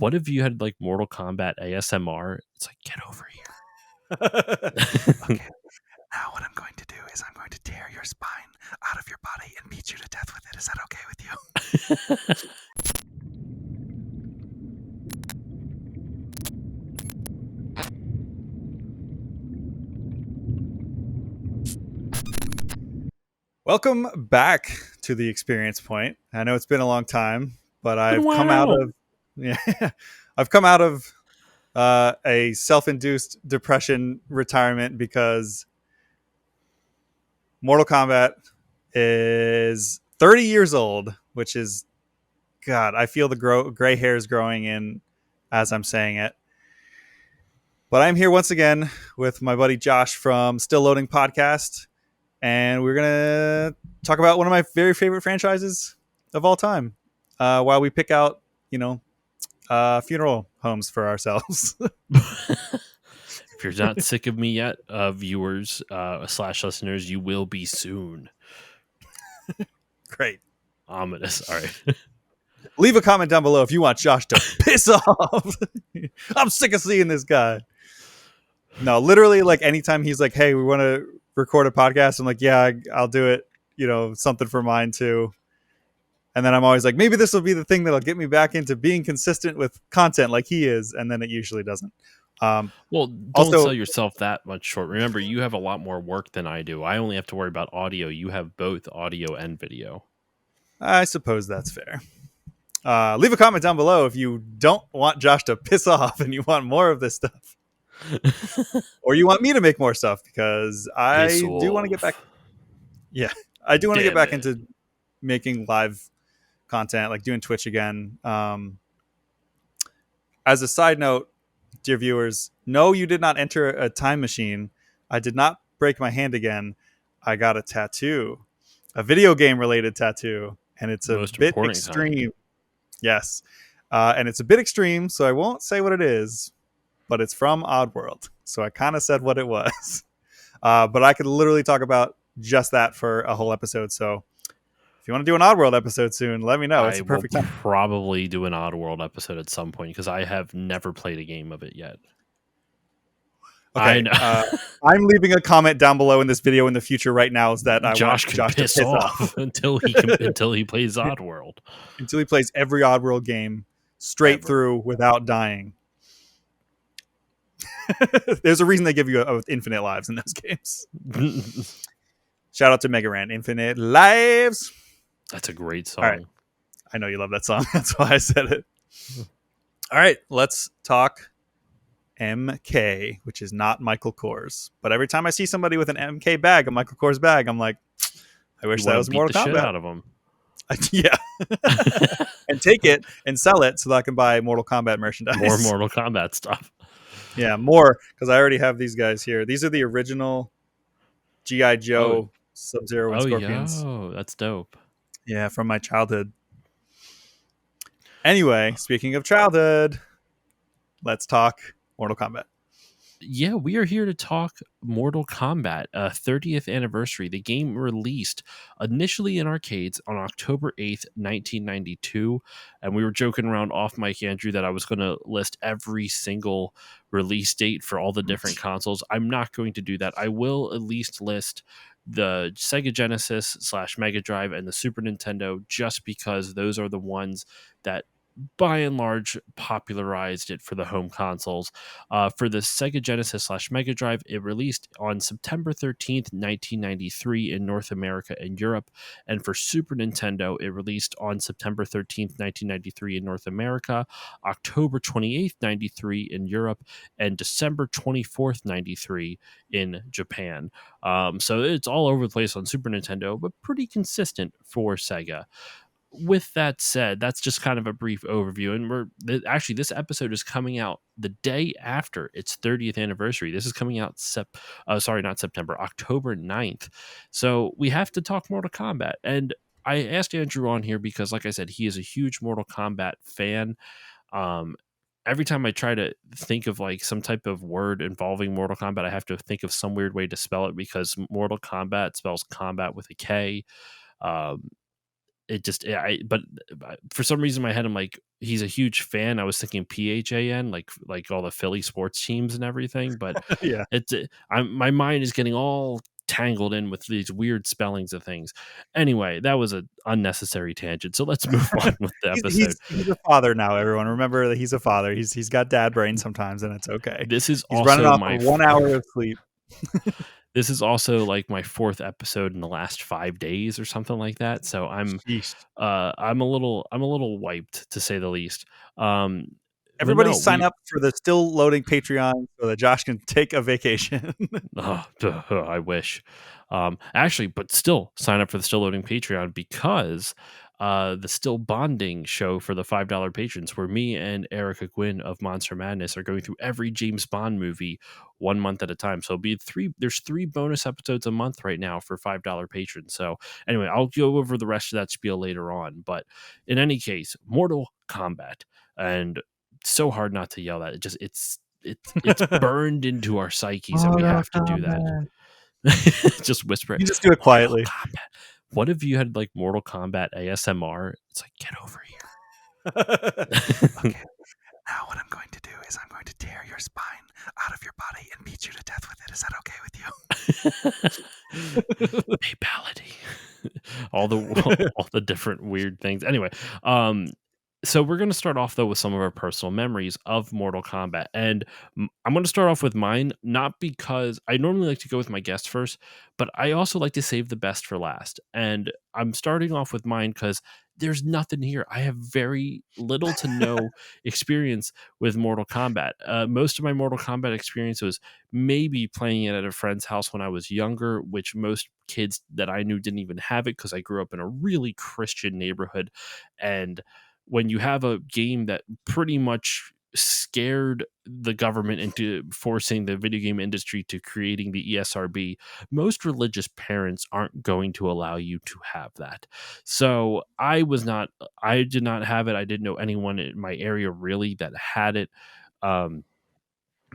What if you had like Mortal Kombat ASMR? It's like, get over here. Okay, now what I'm going to do is I'm going to tear your spine out of your body and beat you to death with it. Is that okay with you? Welcome back to the Experience Point. I know it's been a long time, but I've come out of I've come out of a self-induced depression retirement because Mortal Kombat is 30 years old, which is God. I feel the gray hairs growing in as I'm saying it. But I'm here once again with my buddy Josh from Still Loading Podcast, and we're gonna talk about one of my very favorite franchises of all time. While we pick out, funeral homes for ourselves. If you're not sick of me yet, viewers / listeners, you will be soon. Great. Ominous. All right. Leave a comment down below if you want Josh to piss off. I'm sick of seeing this guy. No, literally, like anytime he's like, "Hey, we want to record a podcast," I'm like, "Yeah, I'll do it." Something for mine too. And then I'm always like, maybe this will be the thing that'll get me back into being consistent with content like he is, and then it usually doesn't. Well, don't sell yourself that much short. Remember, you have a lot more work than I do. I only have to worry about audio. You have both audio and video. I suppose that's fair. Leave a comment down below if you don't want Josh to piss off and you want more of this stuff. Or you want me to make more stuff, because I do want to get back. Yeah, I do want to get back into making live content, like doing Twitch again. As a side note, dear viewers, no, you did not enter a time machine. I did not break my hand again. I got a tattoo, a video game related tattoo, and it's a bit extreme. Yes. And it's a bit extreme, so I won't say what it is, but it's from Oddworld. So I kind of said what it was. But I could literally talk about just that for a whole episode. So if you want to do an Oddworld episode soon, let me know. It's a perfect time. Probably do an Oddworld episode at some point, because I have never played a game of it yet. Okay, I'm leaving a comment down below in this video in the future right now is that Josh can piss off until he plays Oddworld. Until he plays every Oddworld game straight through without dying. There's a reason they give you infinite lives in those games. Shout out to Mega Ran, Infinite Lives. That's a great song. All right. I know you love that song. That's why I said it. All right, let's talk MK, which is not Michael Kors. But every time I see somebody with an MK bag, a Michael Kors bag, I'm like, I wish that was Mortal Kombat. Shit out of them. Yeah. And take it and sell it so that I can buy Mortal Kombat merchandise. More Mortal Kombat stuff. Yeah, more, because I already have these guys here. These are the original G.I. Joe Sub-Zero and Scorpions. Oh, that's dope. Yeah, from my childhood. Anyway, speaking of childhood, let's talk Mortal Kombat. Yeah, we are here to talk Mortal Kombat, 30th anniversary. The game released initially in arcades on October 8th, 1992. And we were joking around off mic, Andrew, that I was going to list every single release date for all the different consoles. I'm not going to do that. I will at least list the Sega Genesis / Mega Drive and the Super Nintendo, just because those are the ones that by and large popularized it for the home consoles. For the Sega Genesis / Mega Drive, it released on September 13th, 1993 in North America and Europe. And for Super Nintendo, it released on September 13th, 1993 in North America, October 28th, 93 in Europe, and December 24th, 93 in Japan. So it's all over the place on Super Nintendo, but pretty consistent for Sega. With that said, that's just kind of a brief overview. And actually, this episode is coming out the day after its 30th anniversary. This is coming out October 9th. So we have to talk Mortal Kombat. And I asked Andrew on here because, like I said, he is a huge Mortal Kombat fan. Every time I try to think of like some type of word involving Mortal Kombat, I have to think of some weird way to spell it, because Mortal Kombat spells combat with a K. But for some reason in my head, I'm like, he's a huge fan. I was thinking PHAN, like all the Philly sports teams and everything, but Yeah. my mind is getting all tangled in with these weird spellings of things. Anyway, that was an unnecessary tangent. So let's move on with the episode. He's a father now. Everyone remember that he's a father. He's got dad brain sometimes, and it's okay. This is He's running also off of 1 hour of sleep. this is also like my 4th episode in the last 5 days or something like that. So Sheesh. I'm a little wiped, to say the least. But Everybody no, sign up for the still loading Patreon so that Josh can take a vacation. I wish. Actually, but still sign up for the Still Loading Patreon, because the Still Bonding show for the $5 patrons, where me and Erica Gwynn of Monster Madness are going through every James Bond movie 1 month at a time. So there's 3 bonus episodes a month right now for $5 patrons. So anyway, I'll go over the rest of that spiel later on. But in any case, Mortal Kombat, and so hard not to yell at it. Just it's burned into our psyches that we Mortal have to do that. Kombat. Just whisper it. You just do it Mortal quietly. Kombat. What if you had like Mortal Kombat ASMR? It's like, get over here. Okay. Now what I'm going to do is I'm going to tear your spine out of your body and beat you to death with it. Is that okay with you? Fatality. all the different weird things. Anyway, so we're going to start off though with some of our personal memories of Mortal Kombat, and I'm going to start off with mine, not because I normally like to go with my guest first, but I also like to save the best for last. And I'm starting off with mine because there's nothing here. I have very little to no experience with Mortal Kombat. Most of my Mortal Kombat experience was maybe playing it at a friend's house when I was younger, which most kids that I knew didn't even have it, because I grew up in a really Christian neighborhood. And when you have a game that pretty much scared the government into forcing the video game industry to creating the ESRB, most religious parents aren't going to allow you to have that. So I did not have it. I didn't know anyone in my area really that had it.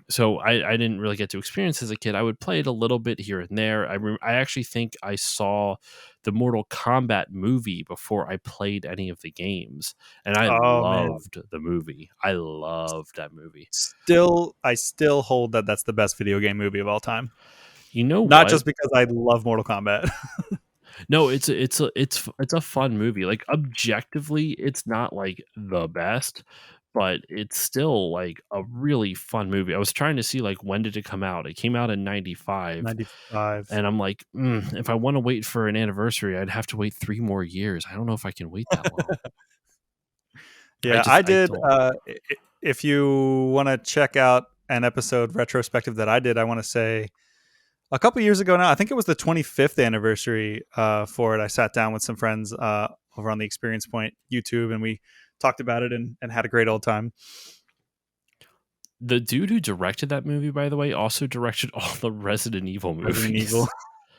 So I didn't really get to experience it as a kid. I would play it a little bit here and there. I actually think I saw the Mortal Kombat movie before I played any of the games, and I Oh man. loved the movie. I loved that movie. I still hold that that's the best video game movie of all time. You know Not what? just because I love Mortal Kombat. No, it's a fun movie. Like, objectively, it's not like the best, but it's still like a really fun movie. I was trying to see like, when did it come out? It came out in 95. 95. And I'm like, if I want to wait for an anniversary, I'd have to wait 3 more years. I don't know if I can wait that long. Yeah, I did. don't. If you want to check out an episode retrospective that I did, I want to say a couple years ago now, I think it was the 25th anniversary for it. I sat down with some friends over on the Experience Point YouTube, and we talked about it and had a great old time. The dude who directed that movie, by the way, also directed all the Resident Evil movies. Resident Evil.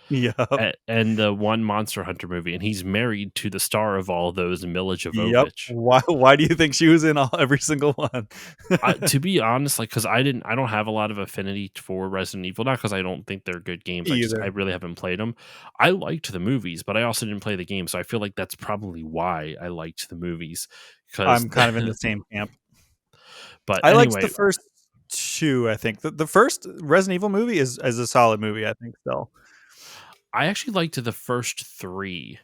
Yeah. And the one Monster Hunter movie, and he's married to the star of all those, Mila Jovovich. Yep. Why do you think she was in every single one? To be honest, like, because I don't have a lot of affinity for Resident Evil, not because I don't think they're good games. I really haven't played them. I liked the movies, but I also didn't play the game, so I feel like that's probably why I liked the movies. Because I'm kind of in the same camp. But I anyway, liked the first 2. I think the first Resident Evil movie is a solid movie. I think still. I actually liked the first 3.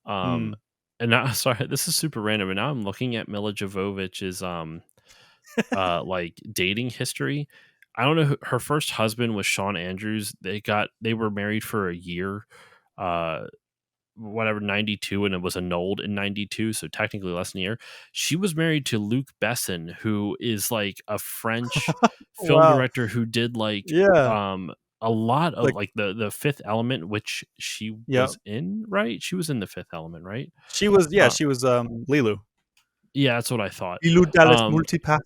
And now, sorry, this is super random, and now I'm looking at Mila Jovovich's like dating history. I don't know. Her first husband was Sean Andrews. They were married for a year, whatever, 92, and it was annulled in 92, so technically less than a year. She was married to Luc Besson, who is like a French film Wow. director who did like a lot of like the Fifth Element, which she was in, right? She was in the Fifth Element, right? She was she was Lilu. Yeah, that's what I thought. Lilu Dallas Multipass.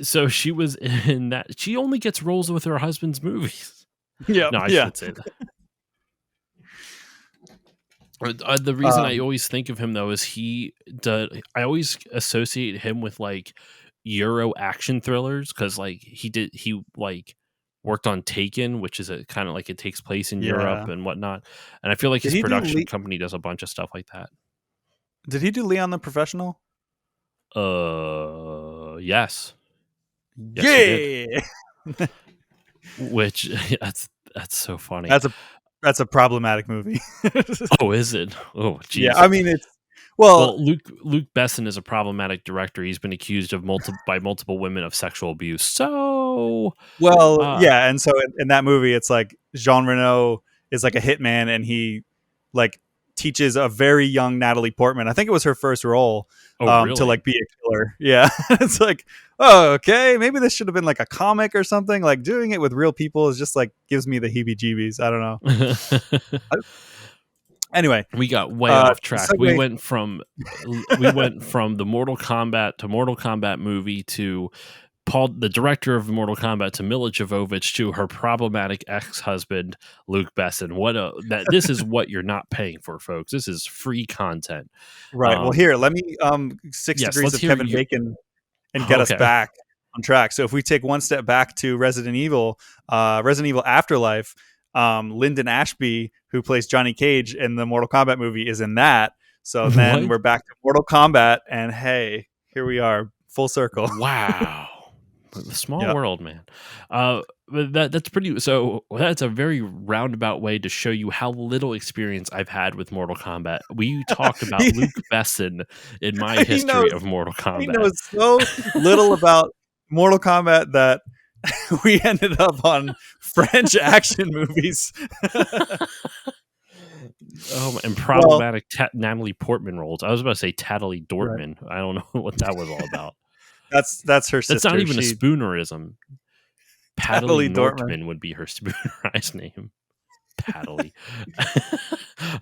So she was in that. She only gets roles with her husband's movies. Yeah. No, I should say that. The reason I always think of him though is I always associate him with like Euro action thrillers, because like he like worked on Taken, which is a kind of like, it takes place in Europe and whatnot, and I feel like his production company does a bunch of stuff like that. Did he do Leon the Professional? Yes. Yes, you did. Yeah. Which that's so funny. That's a that's a problematic movie. Oh, is it? Oh, Yeah, jeez. I mean it's well, Well, Luke Besson is a problematic director. He's been accused of multiple women of sexual abuse. So, uh, yeah, and so in that movie, it's like Jean Reno is like a hitman, and he like teaches a very young Natalie Portman. I think it was her first role, oh, to really? like be a killer. Yeah, it's like, oh, okay, maybe this should have been like a comic or something. Like doing it with real people is just like gives me the heebie-jeebies. I don't know. Anyway, We got way off track. segue. We went from the Mortal Kombat to Mortal Kombat movie to Paul, the director of Mortal Kombat, to Mila Jovovich, to her problematic ex-husband Luke Besson. This is what you're not paying for, folks. This is free content. Right. Well, Um, here, let me 6 yes, degrees let's of hear Kevin you. Bacon and get us Okay. back on track. So if we take one step back to Resident Evil Afterlife, Lyndon Ashby, who plays Johnny Cage in the Mortal Kombat movie, is in that. So then What? we're back to Mortal Kombat, and hey, here we are, full circle. Wow. The small Yep. world, man. But that's pretty. So that's a very roundabout way to show you how little experience I've had with Mortal Kombat. We talked about he, Luke Besson in my he history knows of Mortal he Kombat. knows so little about Mortal Kombat that we ended up on French action movies. And Well, problematic Natalie Portman roles. I was about to say Natalie right. Dortman. I don't know what that was all about. That's her That's not sister. even a She spoonerism. Patalie Natalie Dortman. Nortman would be her spoonerized name. Paddly.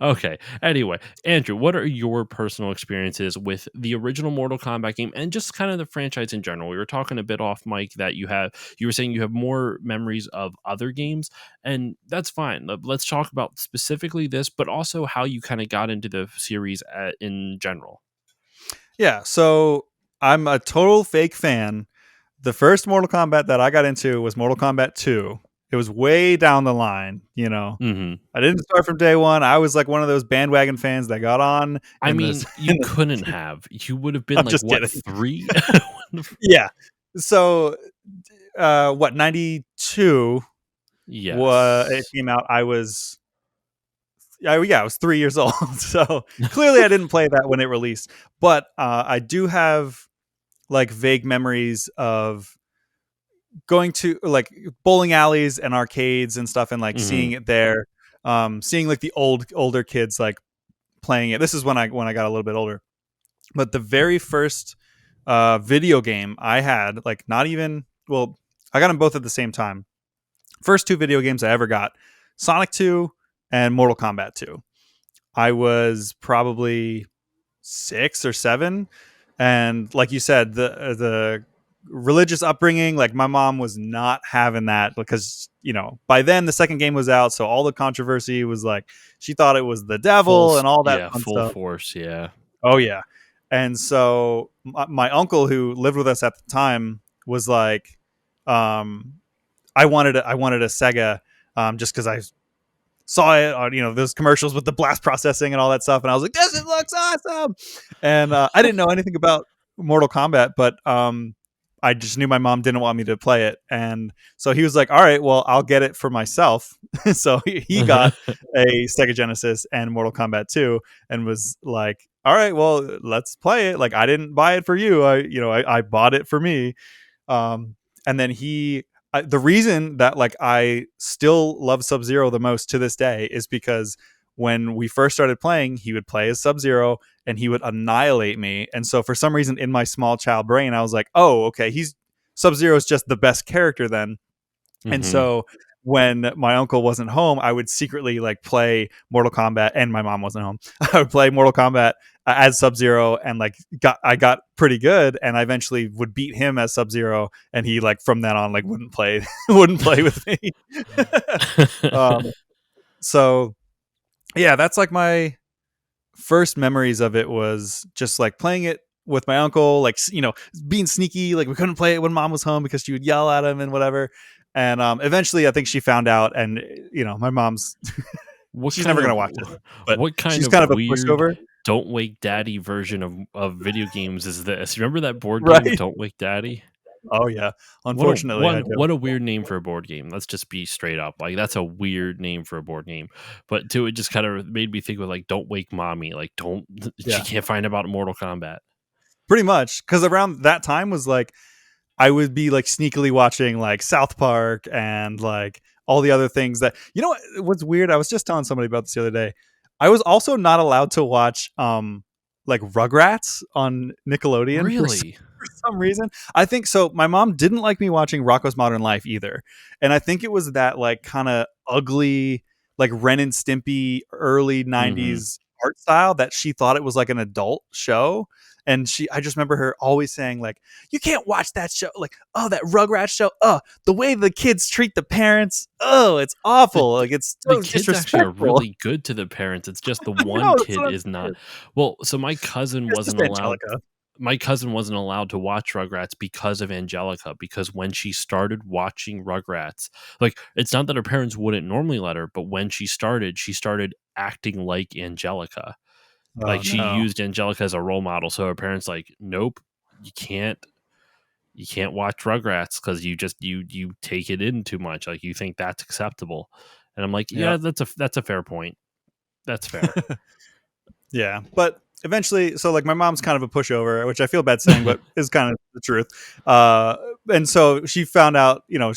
Okay. Anyway, Andrew, what are your personal experiences with the original Mortal Kombat game and just kind of the franchise in general? We were talking a bit off mic that you were saying you have more memories of other games, and that's fine. Let's talk about specifically this, but also how you kind of got into the series in general. Yeah, so I'm a total fake fan. The first Mortal Kombat that I got into was Mortal Kombat 2. It was way down the line, you know. Hmm. I didn't start from day one. I was like one of those bandwagon fans that got on I in mean, this. you couldn't have. You would have been I'm like, just what, kidding. 3? Yeah. So, what 92 it Yes. came out. I was 3 years old. So clearly, I didn't play that when it released. But I do have like vague memories of going to like bowling alleys and arcades and stuff, and like Hmm. seeing it there, seeing like the older kids like playing it. This is when I got a little bit older. But the very first video game I had, like not even well, I got them both at the same time. First two video games I ever got, Sonic 2 and Mortal Kombat 2. I was probably 6 or 7, and like you said, the religious upbringing, like my mom was not having that because by then the second game was out, so all the controversy was like she thought it was the devil and all that fun Full stuff. force, yeah. Oh yeah, and so my uncle who lived with us at the time was like, um, I wanted a Sega, just because I saw it on those commercials with the blast processing and all that stuff, and I was like, this looks awesome. And I didn't know anything about Mortal Kombat, but I just knew my mom didn't want me to play it, and so he was like, all right, well, I'll get it for myself. So he got a Sega Genesis and Mortal Kombat 2, and was like, all right, well, let's play it. Like, I didn't buy it for you, I bought it for me. And then the reason that like I still love Sub Zero the most to this day is because when we first started playing, he would play as Sub Zero and he would annihilate me. And so for some reason in my small child brain, I was like, oh, okay, he's Sub Zero is just the best character then. And Hmm. so when my uncle wasn't home, I would secretly like play Mortal Kombat, and my mom wasn't home. I would play Mortal Kombat as Sub Zero, and like I got pretty good, and I eventually would beat him as Sub Zero, and he like from then on like wouldn't play wouldn't play with me. um, so yeah, that's like my first memories of it was just like playing it with my uncle, like being sneaky. Like we couldn't play it when mom was home because she would yell at him and whatever. And eventually, I think she found out, and my mom's what she's kind never of gonna watch it, but what kind she's of kind of a weird pushover. Don't Wake Daddy version of video games is this. Remember that board game, Right? Don't Wake Daddy? Oh yeah. What a Unfortunately, I do. what a weird name for a board game. Let's just be straight up. Like that's a weird name for a board game. But too, it just kind of made me think of like Don't Wake Mommy. Like don't she Yeah, can't find about Mortal Kombat. pretty much. Because around that time was like I would be like sneakily watching like South Park and like all the other things that what's weird. I was just telling somebody about this the other day. I was also not allowed to watch like Rugrats on Nickelodeon Really? for some reason. I think so. My mom didn't like me watching Rocko's Modern Life either, and I think it was that like kind of ugly like Ren and Stimpy early Mhm. '90s art style that she thought it was like an adult show. And I just remember her always saying like, "You can't watch that show." Like, "Oh, that Rugrats show. Oh, the way the kids treat the parents. Oh, it's The awful. Like, it's the so kids actually are disrespectful." really good to the parents. It's just the I one know, that's kid what I'm is not. saying. Well, so my cousin It's just wasn't allowed Angelica. to watch Rugrats because of Angelica, because when she started watching Rugrats, like it's not that her parents wouldn't normally let her, but when she started acting like Angelica. Oh Like she no. used Angelica as a role model. So her parents like, nope, you can't watch Rugrats because you take it in too much. Like you think that's acceptable. And I'm like, Yeah. yeah, that's a fair point. That's fair. Yeah. But eventually, so like my mom's kind of a pushover, which I feel bad saying, but is kind of the truth. And so she found out, I don't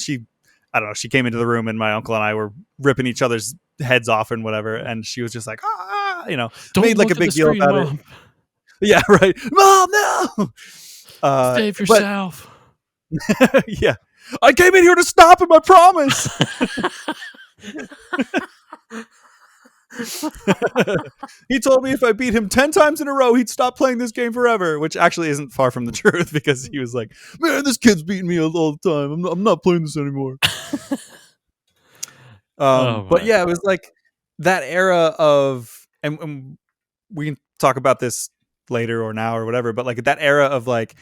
know, she came into the room and my uncle and I were ripping each other's heads off and whatever. And she was just like, Don't made like a look at the big deal screen, about it. mom. Yeah, right. Mom, no. Save But yourself. yeah, I came in here to stop him. I promise. He told me if I beat him 10 times in a row, he'd stop playing this game forever, which actually isn't far from the truth because he was like, man, this kid's beating me all the time. I'm not playing this anymore. Oh But my. yeah, it was like that era of, and we can talk about this later or now or whatever, but like that era of like,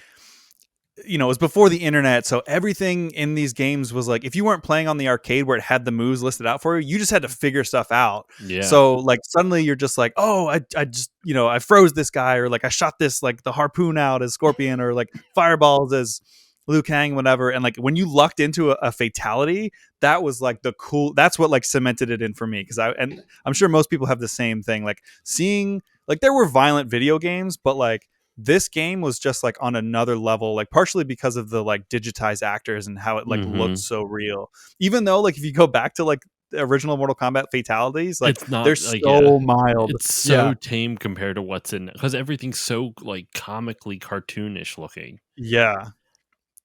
it was before the internet, so everything in these games was like if you weren't playing on the arcade where it had the moves listed out for you, you just had to figure stuff out. Yeah. So like suddenly you're just like, oh, I just I froze this guy, or like I shot this like the harpoon out as Scorpion, or like fireballs as Liu Kang, whatever. And like when you lucked into a fatality, that was like the cool. That's what like cemented it in for me because I'm sure most people have the same thing. Like seeing like there were violent video games, but like this game was just like on another level, like partially because of the like digitized actors and how it like looked Mhm. so real. Even though like if you go back to like the original Mortal Kombat fatalities, like It's they're not like yeah. so mild. It's Yeah. so tame compared to what's in because everything's so like comically cartoonish looking. Yeah.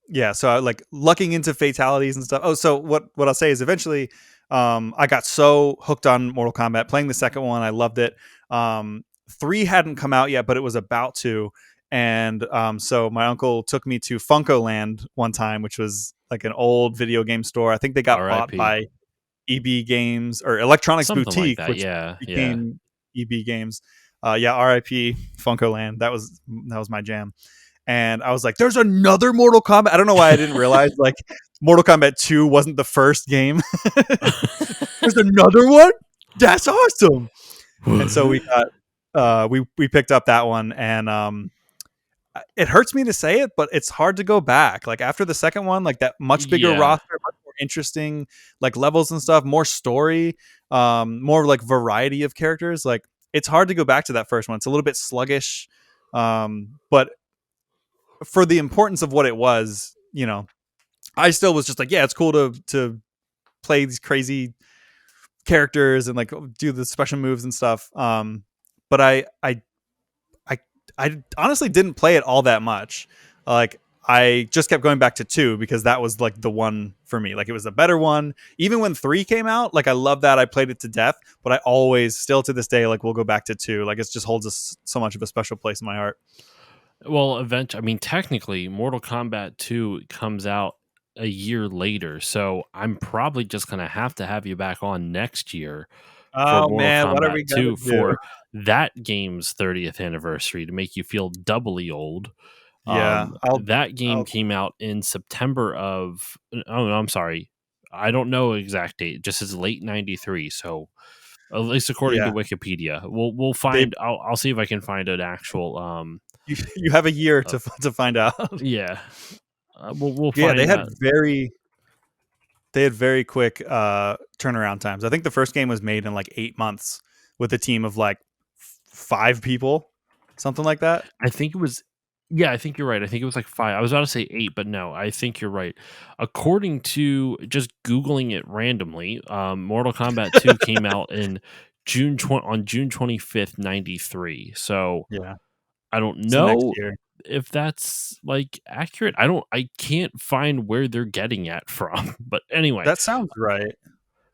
Yeah, so I like lucking into fatalities and stuff. Oh, so what I'll say is eventually I got so hooked on Mortal Kombat playing the second one. I loved it. 3 hadn't come out yet, but it was about to. And so my uncle took me to Funko Land one time, which was like an old video game store. I think they got bought R.I.P. by EB Games or Electronics Something like Boutique, that. which Yeah. Yeah. became EB Games. Yeah, RIP Funko Land. That was my jam. And I was like, "There's another Mortal Kombat." I don't know why I didn't realize like Mortal Kombat 2 wasn't the first game. There's another one. That's awesome. And so we got we picked up that one, and it hurts me to say it, but it's hard to go back. Like after the second one, like that much bigger Yeah. roster, much more interesting like levels and stuff, more story, more like variety of characters. Like it's hard to go back to that first one. It's a little bit sluggish, but for the importance of what it was, I still was just like, yeah, it's cool to play these crazy characters and like do the special moves and stuff. But I I honestly didn't play it all that much. Like I just kept going back to 2 because that was like the one for me. Like it was the better one. Even when 3 came out, like I love that. I played it to death, but I always still to this day like we'll go back to 2. Like it just holds so much of a special place in my heart. Well, eventually, I mean, technically, Mortal Kombat 2 comes out a year later, so I'm probably just gonna have to have you back on next year for Oh Mortal man, what are Kombat we gonna 2 do? for that game's 30th anniversary to make you feel doubly old. Yeah, That game I'll came out in September of oh, no, I'm sorry. I don't know exact date, just as late 93, so at least according to Yeah, Wikipedia. We'll they find. I'll see if I can find an actual. you have a year Uh, to find out. yeah, we'll Yeah, find that. they had very quick turnaround times. I think the first game was made in like 8 months with a team of like 5 people, something like that. I think it was. Yeah, I think you're right. I think it was like 5. I was about to say 8, but no, I think you're right. According to just googling it randomly, Mortal Kombat 2 came out in June 25th, 93. So Yeah, I don't so next know year. if that's like accurate. I can't find where they're getting at from. But anyway, That sounds right.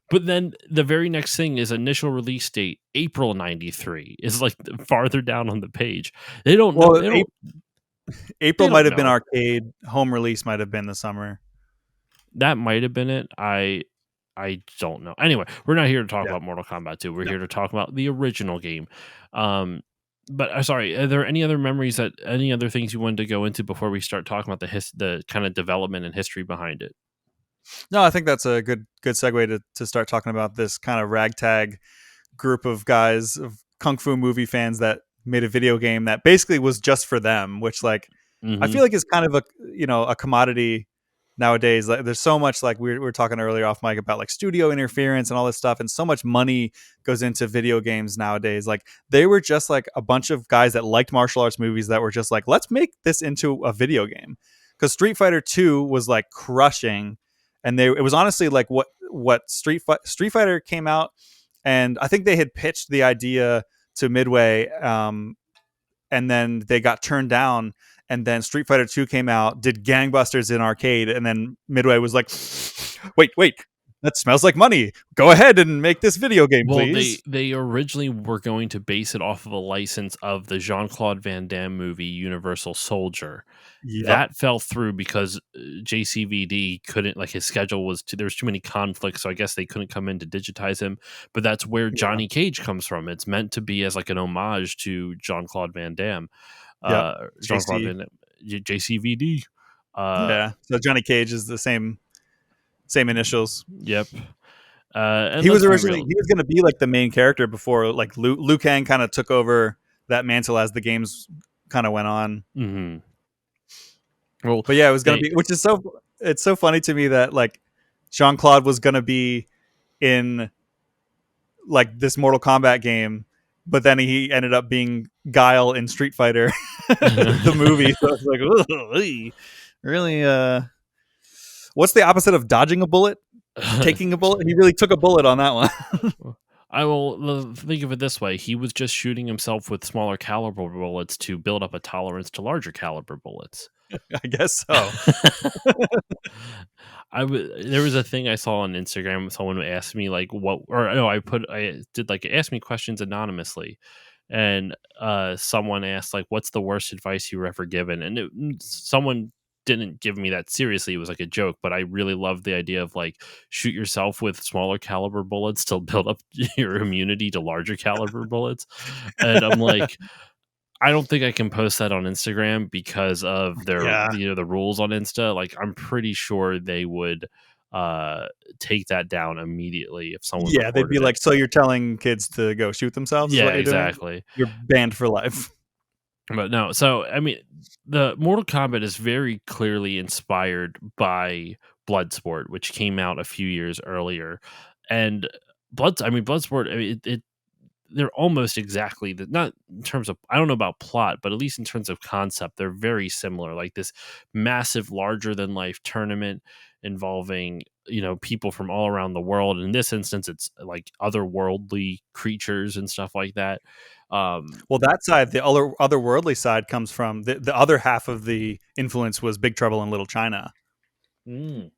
but then the very next thing is initial release date April 93 is like farther down on the page. They don't know. Well, They April might don't have been know. arcade. Home release might have been the summer. That might have been it. I don't know. Anyway, we're not here to talk Yeah. about Mortal Kombat 2. We're No. here to talk about the original game. Um, but sorry, are there any other memories that any other things you wanted to go into before we start talking about the kind of development and history behind it? No, I think that's a good segue to start talking about this kind of ragtag group of guys of kung fu movie fans that made a video game that basically was just for them, which like I Mm-hmm. feel like is kind of a commodity nowadays. Like there's so much, like we were talking earlier off mic about like studio interference and all this stuff, and so much money goes into video games nowadays. Like they were just like a bunch of guys that liked martial arts movies that were just like, let's make this into a video game. Because Street Fighter 2 was like crushing, and it was honestly like what Street Fighter came out, and I think they had pitched the idea to Midway, and then they got turned down. And then Street Fighter 2 came out, did gangbusters in arcade, and then Midway was like, wait, that smells like money. Go ahead and make this video game, Well, please. they originally were going to base it off of a license of the Jean-Claude Van Damme movie Universal Soldier. Yep. That fell through because JCVD couldn't, like, his schedule was there was too many conflicts, so I guess they couldn't come in to digitize him. But that's where Yeah. Johnny Cage comes from. It's meant to be as like an homage to Jean-Claude Van Damme. Yep. Jean-Claude JC. Van Damme, JCVD. Yeah. So Johnny Cage is the same initials. Yep. And He was let's be originally real. he was going to be like the main character before like Liu Kang kind of took over that mantle as the games kind of went on. Mhm. Well, But yeah, it was going to they be, which is it's so funny to me that like Jean Claude was going to be in like this Mortal Kombat game, but then he ended up being Guile in Street Fighter, the movie. So I was like, "Ugh, really? What's the opposite of dodging a bullet? Taking a bullet? He really took a bullet on that one. I will think of it this way: he was just shooting himself with smaller caliber bullets to build up a tolerance to larger caliber bullets. I guess so. There was a thing I saw on Instagram. Someone asked me like what, or no, I did like ask me questions anonymously, and someone asked like, "What's the worst advice you were ever given?" And someone didn't give me that seriously. It was like a joke, but I really loved the idea of like shoot yourself with smaller caliber bullets to build up your immunity to larger caliber bullets. And I'm like, I don't think I can post that on Instagram because of their Yeah. the rules on Insta. Like I'm pretty sure they would take that down immediately if someone Yeah, they'd be reported it. like, so you're telling kids to go shoot themselves is Yeah, what you're doing? exactly. You're banned for life. But no, so I mean, the Mortal Kombat is very clearly inspired by Bloodsport, which came out a few years earlier, and Bloodsport. I mean, they're almost exactly not in terms of, I don't know about plot, but at least in terms of concept, they're very similar. Like this massive, larger than life tournament involving people from all around the world. In this instance, it's like otherworldly creatures and stuff like that. Well, that side, the otherworldly side, comes from the other half of the influence was Big Trouble in Little China. Mm.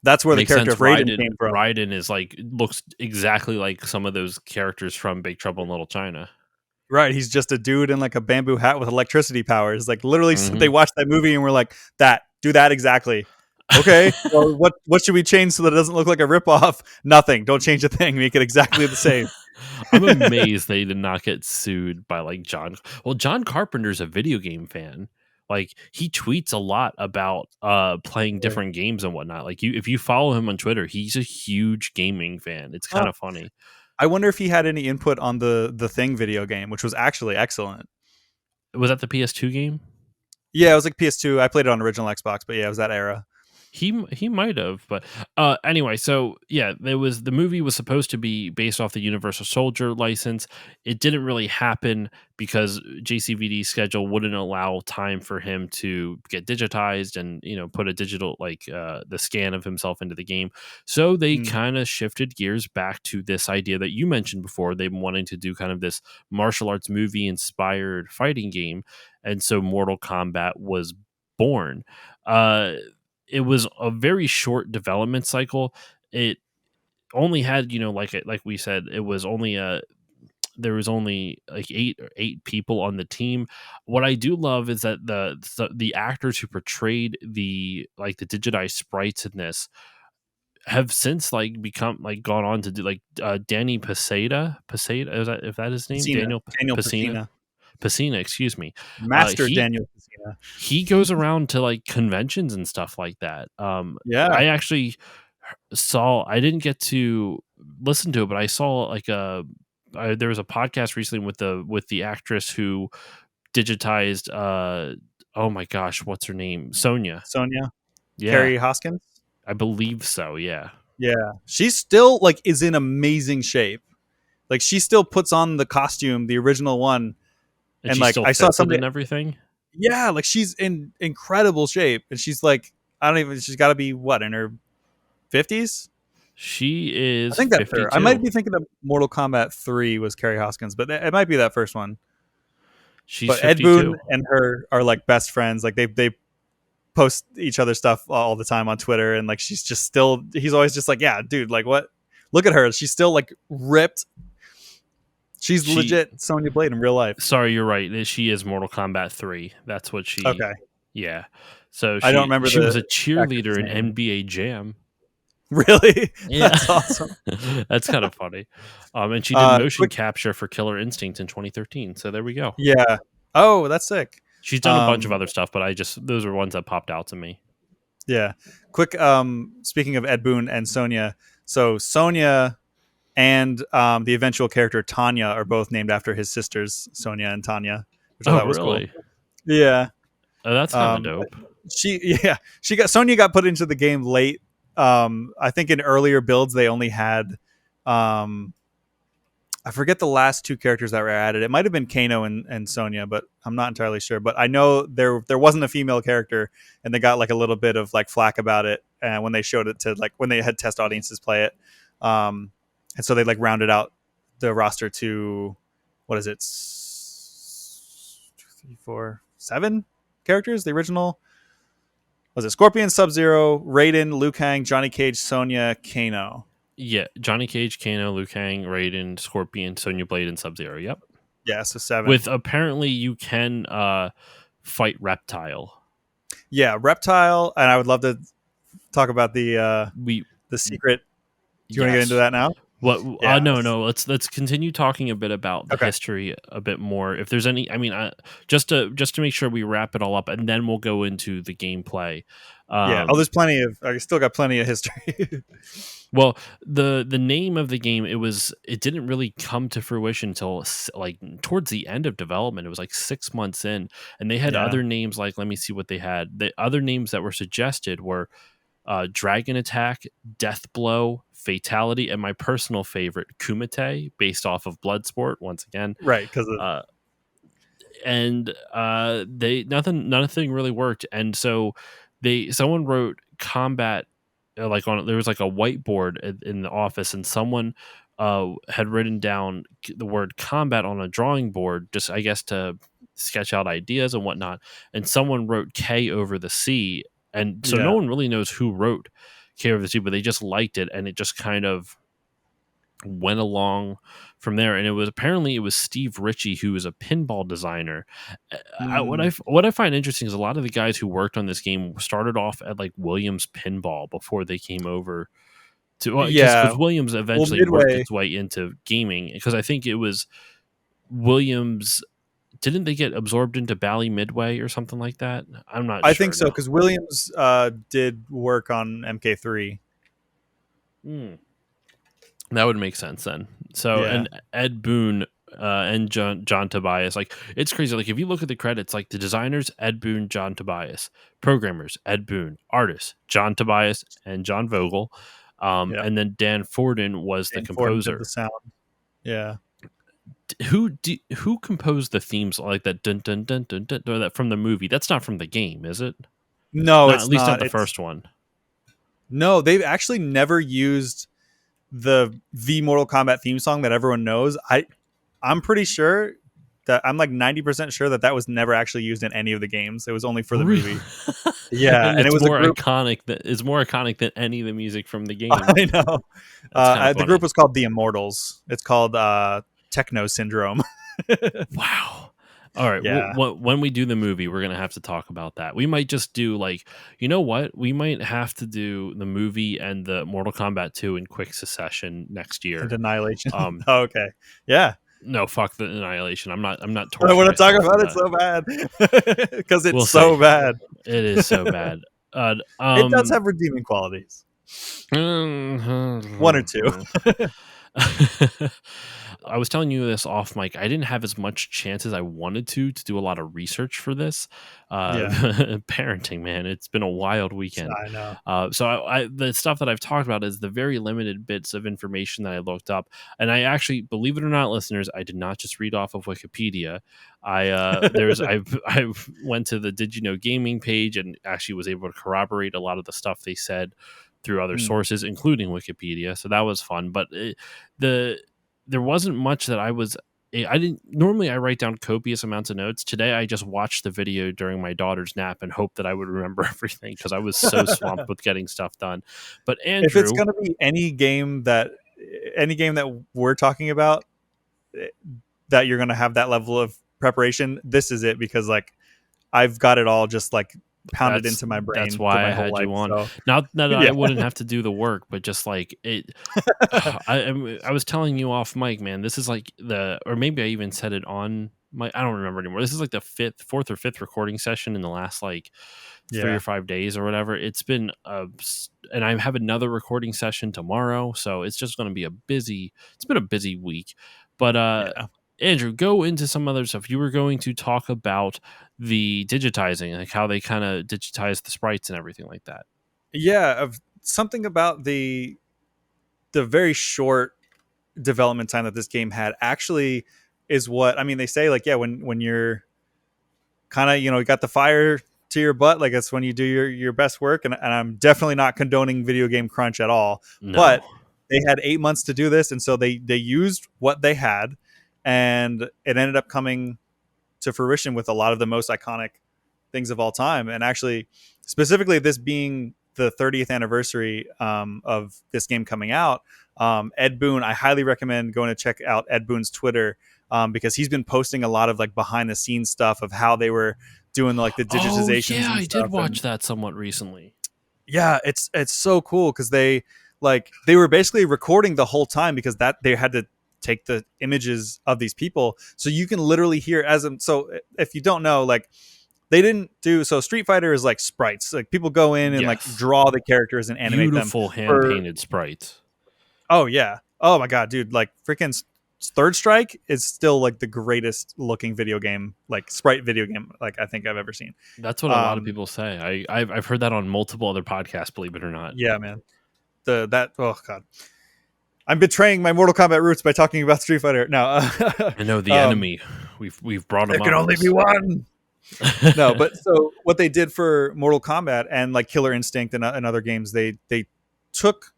That's where the Makes character sense. of Raiden came from. Raiden is like looks exactly like some of those characters from Big Trouble in Little China. Right, he's just a dude in like a bamboo hat with electricity powers. Like literally, they Hmm. watched that movie and were like, do that exactly." Okay, well, what should we change so that it doesn't look like a ripoff? Nothing. Don't change a thing. Make it exactly the same. I'm amazed they did not get sued by like John. Well, John Carpenter's a video game fan. Like he tweets a lot about playing different games and whatnot. Like if you follow him on Twitter, he's a huge gaming fan. It's kind Well, of funny. I wonder if he had any input on the Thing video game, which was actually excellent. Was that the PS2 game? Yeah, it was like PS2. I played it on original Xbox, but yeah, it was that era. He might have, but anyway, so yeah, there was the movie was supposed to be based off the Universal Soldier license. It didn't really happen because JCVD's schedule wouldn't allow time for him to get digitized and put a digital the scan of himself into the game. So they Mm. kind of shifted gears back to this idea that you mentioned before. They wanting to do kind of this martial arts movie inspired fighting game, and so Mortal Kombat was born. It was a very short development cycle. It only had, like we said, it was only there was only like eight people on the team. What I do love is that the actors who portrayed the digitized sprites in this have since become gone on to do Danny Paseda, is that if that is his name, Pacina, Daniel Daniel Pasina Pacina, Pasina, excuse me. Master He Daniel Pacina. he goes around to conventions and stuff like that. Yeah, I actually saw. I didn't get to listen to it, but I saw there was a podcast recently with the actress who digitized. Oh my gosh, what's her name? Sonia. Sonia, Yeah, Carrie Hoskins. I believe so. Yeah, Yeah, she's still is in amazing shape. Like she still puts on the costume, the original one, and and she still I saw fits it somebody. and everything. Yeah, she's in incredible shape, and she's I don't even. She's got to be what, in her 50s. She I is think that's her. I 52. might be thinking of Mortal Kombat 3 was Carrie Hoskins, but it might be that first one. She's But Ed Boon 52. and her are best friends. They post each other stuff all the time on Twitter, and she's just still. He's always just yeah, dude, what? Look at her. She's still ripped. She's She legit Sonya Blade in real life. Sorry, you're right. She is Mortal Kombat 3. That's what she. Okay, Yeah. So I don't remember she was the a cheerleader actress's in name. NBA Jam. Really? Yeah. That's awesome. That's kind of funny. And she did motion Quick, capture for Killer Instinct in 2013. So there we go. yeah. Oh, that's sick. She's done a bunch of Um, other stuff, but those are ones that popped out to me. yeah. Quick. Speaking of Ed Boon and Sonya, so Sonya and the eventual character Tanya are both named after his sisters, Sonya and Tanya, which I Oh, thought was cool. really? Yeah. Oh, that's kind of Um, dope. Sonya got put into the game late. I think in earlier builds they only had I forget the last two characters that were added. It might have been Kano and Sonya, but I'm not entirely sure. But I know there wasn't a female character, and they got a little bit of flack about it when they showed it to when they had test audiences play it. And so they rounded out the roster to what is it? 2, 3, 4, 7 characters. The original was it Scorpion, Sub-Zero, Raiden, Liu Kang, Johnny Cage, Sonya, Kano. Yeah. Johnny Cage, Kano, Liu Kang, Raiden, Scorpion, Sonya Blade, and Sub-Zero. Yep. Yeah, so 7. With apparently you can fight Reptile. Yeah, Reptile, and I would love to talk about the We secret. Do you want to get Yes. into that now? What? Yeah. No. Let's continue talking a bit about the Okay. history a bit more. If there's any, I mean, just to make sure we wrap it all up, and then we'll go into the gameplay. Yeah. Oh, there's plenty of. I still got plenty of history. Well, the name of the game, it didn't really come to fruition until towards the end of development. It was 6 months in, and they had Yeah. other names. Let me see what they had. The other names that were suggested were Dragon Attack, Death Blow, Fatality, and my personal favorite, Kumite, based off of Bloodsport. Once again, Right, because they nothing really worked, and so someone wrote combat there was a whiteboard in the office, and someone had written down the word combat on a drawing board, just I guess to sketch out ideas and whatnot, and someone wrote K over the C, and so no yeah. one really knows who wrote K over the C, but they just liked it, and it just kind of went along from there. And it was Steve Ritchie, who was a pinball designer. What I find interesting is a lot of the guys who worked on this game started off at Williams Pinball before they came over to Yeah. because Williams eventually Midway- worked its way into gaming, because I think it was Williams. Didn't they get absorbed into Bally Midway or something like that? I'm not I sure. think so because Williams did work on MK3. That would make sense then. So, Yeah. and Ed Boon and John Tobias, like it's crazy. Like if you look at the credits, like the designers Ed Boon, John Tobias, programmers Ed Boon, artists John Tobias and John Vogel, Yeah. and then Dan Forden was the Jane Forden did the composer. sound. Yeah. Who composed the themes like that dun dun dun dun dun, or that from the movie? That's not from the game, is it? No, Not at it's least not not. the It's first one. no, they've actually never used the Mortal Kombat theme song that everyone knows. I'm pretty sure that I'm like 90% sure that that was never actually used in any of the games. It was only for the Really? movie. Yeah, And and it it's was a more group. iconic than it's more iconic than any of the music from the game. I know. That's kind of The group funny. was called the Immortals. It's called Techno Syndrome. Wow. All right. Yeah, When we do the movie, we're gonna have to talk about that. We might just do like, you know what? We might have to do the movie and the Mortal Kombat 2 in quick succession next and year. Annihilation. Um, Oh, okay, yeah. no, fuck the Annihilation. I'm not I don't torturing want to talk myself for about it that. so bad because it's We'll see. so bad. It is so bad. Uh, It does um, have redeeming qualities. One or two. I was telling you this off mic. I didn't have as much chance as I wanted to do a lot of research for this. Yeah, Parenting, man, it's been a wild weekend. I know. So the stuff that I've talked about is the very limited bits of information that I looked up, and I actually, believe it or not, listeners, I did not just read off of Wikipedia. I went to the Did You Know Gaming page and actually was able to corroborate a lot of the stuff they said through other Mm. sources, including Wikipedia. So that was fun. But there wasn't much that I didn't normally I write down copious amounts of notes. Today I just watched the video during my daughter's nap and hoped that I would remember everything because I was so swamped with getting stuff done. But If it's Andrew, gonna be any game that we're talking about, eh, that you're gonna have that level of preparation, this is it because like I've got it all just like pounded into my that's brain for why my I whole had life. you on. So Not that I yeah, wouldn't have to do the work, but just like it. I was telling you off mic, man. This is like or maybe I even said it on my. I don't remember anymore. This is like the fourth or fifth recording session in the last like 3 or 5 days or whatever. It's been and I have another recording session tomorrow, so it's just going to be a busy. It's been a busy week, but yeah, Andrew, go into some other stuff. You were going to talk about the digitizing, like how they kind of digitize the sprites and everything like that. yeah. Of something about the very short development time that this game had actually is what I mean. They say like, yeah, when you're kind of, you got the fire to your butt, like that's when you do your best work. And I'm definitely not condoning video game crunch at all, No, but they had 8 months to do this, and so they used what they had, and it ended up coming to fruition with a lot of the most iconic things of all time. And actually, specifically this being the 30th anniversary of this game coming out, Ed Boon, I highly recommend going to check out Ed Boon's Twitter, because he's been posting a lot of like behind the scenes stuff of how they were doing like the oh digitizations yeah, and I did stuff. And watch that somewhat recently. yeah, it's so cool because they were basically recording the whole time because that they had to take the images of these people, so you can literally hear as them. So if you don't know, like they didn't do so Street Fighter is like sprites, like people go in and like Yes, draw the characters and animate them beautiful hand for. painted sprites. Oh yeah, oh my god, dude, like freaking Third Strike is still like the greatest looking video game, like sprite video game, like I think I've ever seen. That's what a lot of people say. I've heard that on multiple other podcasts. Believe it or not. Yeah, man. Oh god, I'm betraying my Mortal Kombat roots by talking about Street Fighter. No, I know the enemy. We've brought there him can up. only be one. No, but so what they did for Mortal Kombat and like Killer Instinct and other games, they took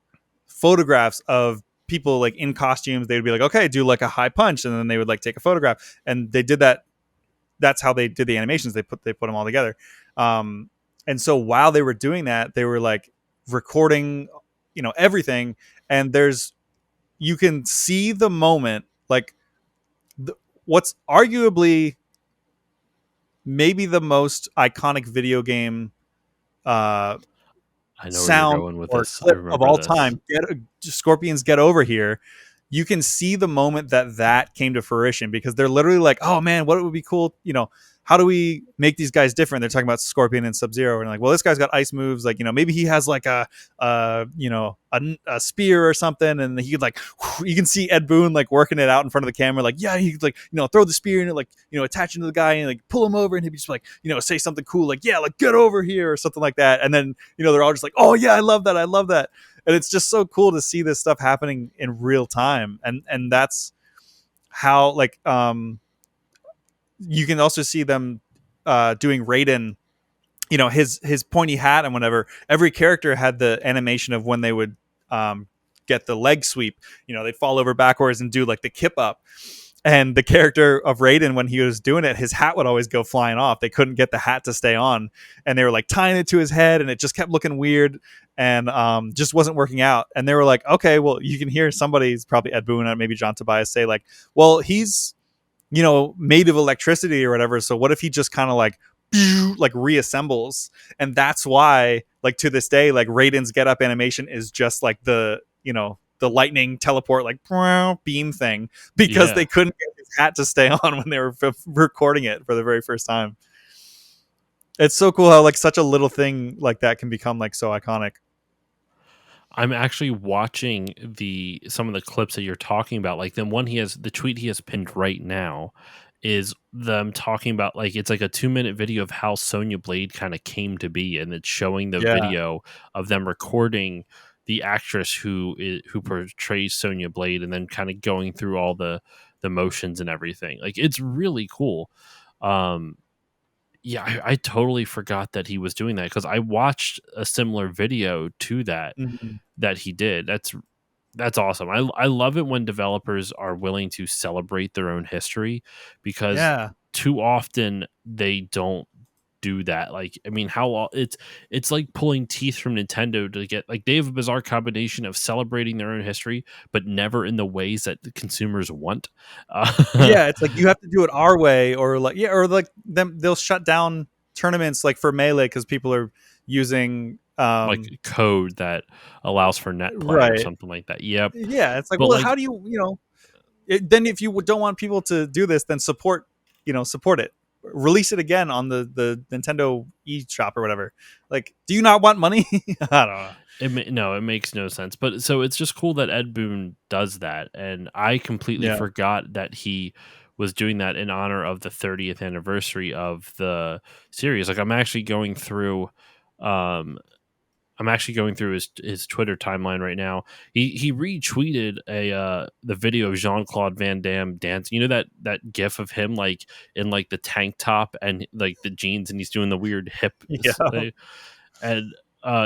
photographs of people like in costumes. They would be like, okay, do like a high punch, and then they would like take a photograph, and they did that. That's how they did the animations. They put them all together. And so while they were doing that, they were like recording, everything. And you can see the moment, like what's arguably maybe the most iconic video game uh, I know where you're sound going with or this. I clip of remember all this. time. Scorpions Get Over Here. You can see the moment that came to fruition because they're literally like, oh man, what would be cool, how do we make these guys different? They're talking about Scorpion and Sub-Zero, and like, well, this guy's got ice moves, like, maybe he has like a spear or something, and he could like, you can see Ed Boon like working it out in front of the camera, like, yeah, he could like, throw the spear and like, attach him to the guy and like pull him over, and he'd be just like, say something cool like, yeah, like get over here or something like that, and then they're all just like, oh yeah, I love that, and it's just so cool to see this stuff happening in real time, and that's how like you can also see them doing Raiden, his pointy hat and whatever. Every character had the animation of when they would get the leg sweep. They'd fall over backwards and do like the kip up. And the character of Raiden, when he was doing it, his hat would always go flying off. They couldn't get the hat to stay on, and they were like tying it to his head, and it just kept looking weird, and just wasn't working out. And they were like, okay, well, you can hear somebody's probably Ed Boon or maybe John Tobias say like, well, he's made of electricity or whatever. So what if he just kind of like reassembles? And that's why, like, to this day, like Raiden's get up animation is just like the lightning teleport like beam thing, because Yeah. they couldn't get his hat to stay on when they were recording it for the very first time. It's so cool how like such a little thing like that can become like so iconic. I'm actually watching some of the clips that you're talking about. Like the tweet he has pinned right now is them talking about, like, it's like a 2-minute video of how Sonya Blade kind of came to be, and it's showing the Yeah. video of them recording the actress who portrays Sonya Blade, and then kind of going through all the motions and everything. Like, it's really cool. Yeah, I totally forgot that he was doing that, because I watched a similar video to that Mhm. that he did. That's awesome. I love it when developers are willing to celebrate their own history, because Yeah. too often they don't do that. Like, I mean, it's like pulling teeth from Nintendo to get, like, they have a bizarre combination of celebrating their own history, but never in the ways that the consumers want. Yeah, it's like you have to do it our way, or like, yeah, or like they'll shut down tournaments like for Melee because people are using Like code that allows for net play or right. something like that. Yep. Yeah, it's like, But well, like, how do then if you don't want people to do this, then support it, release it again on the Nintendo eShop or whatever. Like, do you not want money? I don't know. no, it makes no sense. But so it's just cool that Ed Boon does that, and I completely Yeah. forgot that he was doing that in honor of the 30th anniversary of the series. Like, um I'm actually going through his Twitter timeline right now. He retweeted the video of Jean-Claude Van Damme dancing. You know that gif of him like in like the tank top and like the jeans, and he's doing the weird hip Yeah, and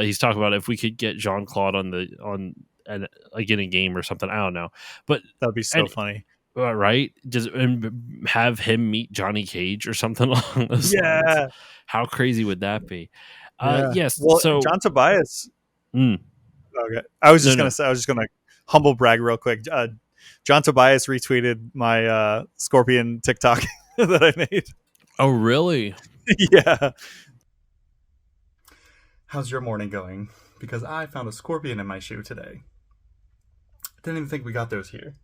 he's talking about if we could get Jean-Claude on and like in a game or something. I don't know, but that'd be so and funny. right, just and have him meet Johnny Cage or something along those lines. Yeah, How crazy would that be? yeah. Yes. Well, So John Tobias. mm, Okay, no, no. I was just gonna humble brag real quick. John Tobias retweeted my Scorpion TikTok that I made. Oh, really? Yeah. How's your morning going? Because I found a scorpion in my shoe today. Didn't even think we got those here.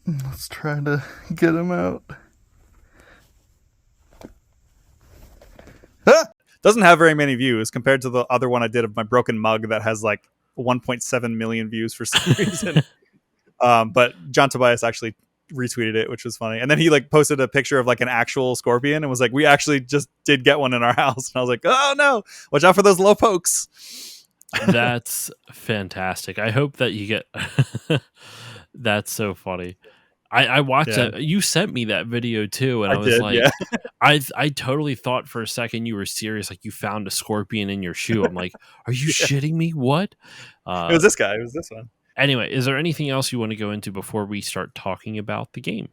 Let's try to get him out. Ah! Doesn't have very many views compared to the other one I did of my broken mug that has like 1.7 million views for some reason. But John Tobias actually retweeted it, which was funny. And then he like posted a picture of like an actual scorpion and was like, we actually just did get one in our house. And I was like, oh no, watch out for those low pokes. That's fantastic. I hope that you get. That's so funny. I watched Yeah, that. You sent me that video too, and I I was did. like, Yeah. I totally thought for a second you were serious, like you found a scorpion in your shoe. I'm like, are you Yeah. shitting me? What? It was this guy. It was this one. Anyway, is there anything else you want to go into before we start talking about the game?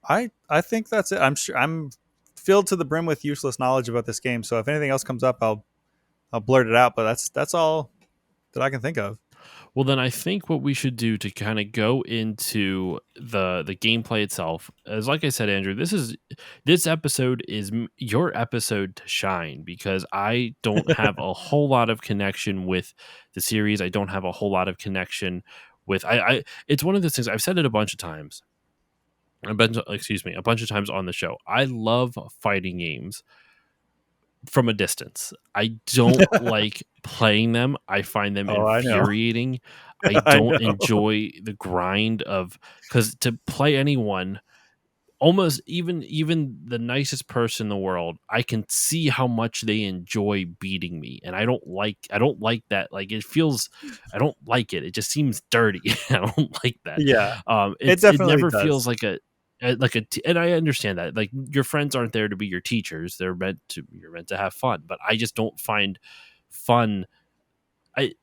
I think that's it. I'm sure I'm filled to the brim with useless knowledge about this game. So if anything else comes up, I'll blurt it out. But that's all that I can think of. Well, then I think what we should do to kind of go into the gameplay itself is, like I said, Andrew, this episode is your episode to shine, because I don't have a whole lot of connection with the series. I don't have a whole lot of connection with I it's one of those things, I've said it a bunch of times. a bunch of times on the show. I love fighting games from a distance. I don't like playing them. I find them Oh, I know. infuriating. I I don't know. enjoy the grind of, because to play anyone, almost even the nicest person in the world, I can see how much they enjoy beating me, and I don't like that. Like, it feels, I don't like it. It just seems dirty. I don't like that. Yeah, it It definitely never feels does. like and I understand that, like, your friends aren't there to be your teachers. You're meant to have fun, but I just don't find fun. I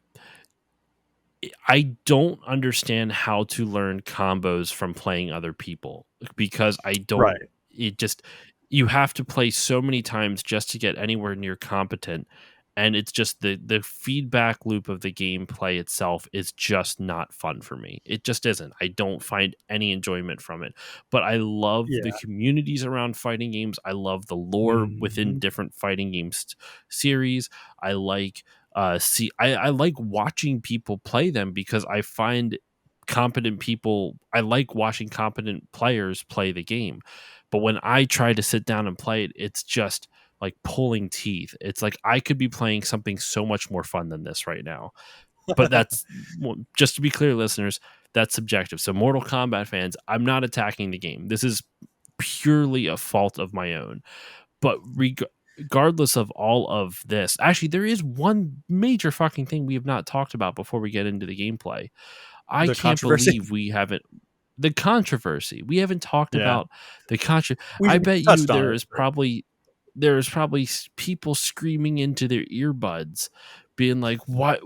I don't understand how to learn combos from playing other people, because I don't. Right. It just, you have to play so many times just to get anywhere near competent, and it's just the feedback loop of the gameplay itself is just not fun for me. It just isn't. I don't find any enjoyment from it. But I love the Yeah. communities around fighting games. I love the lore within Mhm. different fighting games series. I like I like watching people play them, because I find competent people, I like watching competent players play the game. But when I try to sit down and play it, it's just like pulling teeth. It's like I could be playing something so much more fun than this right now. But that's, well, just to be clear, listeners, that's subjective. So, Mortal Kombat fans, I'm not attacking the game. This is purely a fault of my own. But regardless of all of this, actually, there is one major fucking thing we have not talked about before we get into the gameplay. I The can't controversy. believe we haven't, the controversy. We haven't talked Yeah, about the contra. we I bet you touched on it. But there is probably people screaming into their earbuds, being like, What?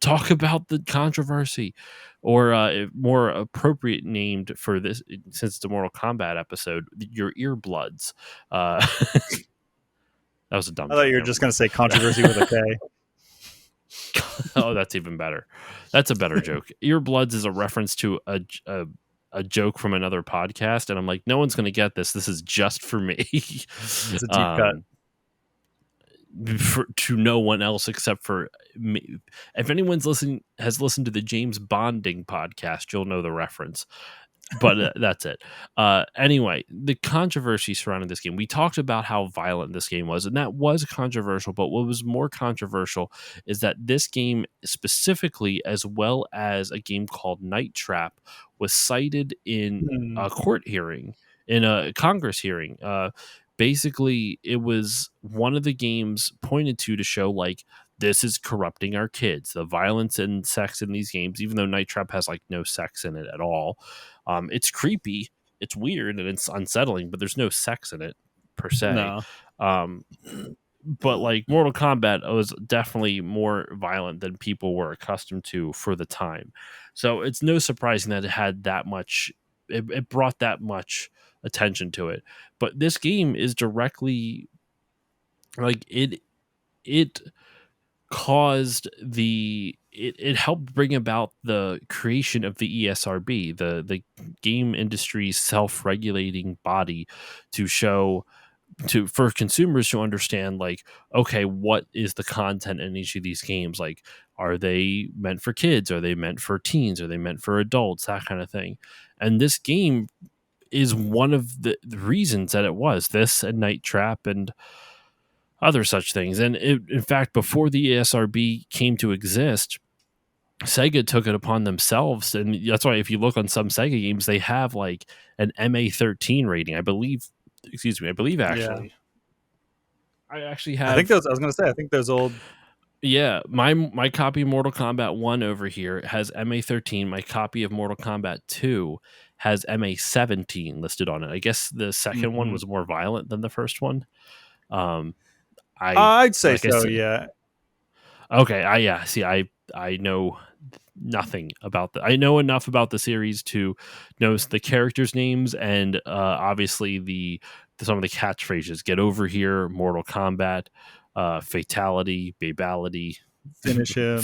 Talk about the controversy." Or more appropriate named for this, since it's a Mortal Kombat episode, your earbloods. That was a dumb I thought joke. you were Never just going to mind. say controversy with a K. Oh, that's even better. That's a better joke. Earbloods is a reference to a joke from another podcast, and I'm like, no one's going to get this. This is just for me. It's a deep cut. um, to no one else except for me. If anyone's has listened to the James Bonding podcast, you'll know the reference. But that's it. Anyway, the controversy surrounding this game. We talked about how violent this game was, and that was controversial. But what was more controversial is that this game specifically, as well as a game called Night Trap, was cited in Hmm. a court hearing, in a Congress hearing. Basically, it was one of the games pointed to show, like, this is corrupting our kids. The violence and sex in these games, even though Night Trap has like no sex in it at all, it's creepy, it's weird, and it's unsettling, but there's no sex in it per se. No. Um, but like Mortal Kombat was definitely more violent than people were accustomed to for the time. So it's no surprising that it had that much, it brought that much attention to it. But this game is directly, like, it caused it helped bring about the creation of the ESRB, the game industry's self-regulating body, to show, to for consumers to understand, like, okay, what is the content in each of these games? Like, are they meant for kids? Are they meant for teens? Are they meant for adults? That kind of thing. And this game is one of the reasons that it was this, and Night Trap, and other such things. And in fact, before the ESRB came to exist, Sega took it upon themselves, and that's why if you look on some Sega games, they have like an MA13 rating. I believe, excuse me, I believe Yeah. actually, I actually I think have, those. I was going to say. I think those old. yeah, my copy of Mortal Kombat 1 over here has MA13. My copy of Mortal Kombat 2 has MA17 listed on it. I guess the second one Mhm. was more violent than the first one. Um, I I'd say like I so. said, Yeah. okay, yeah. See, I know nothing about the. I know enough about the series to know the characters' names, and obviously some of the catchphrases. Get over here, Mortal Kombat, fatality, babality, Finish him.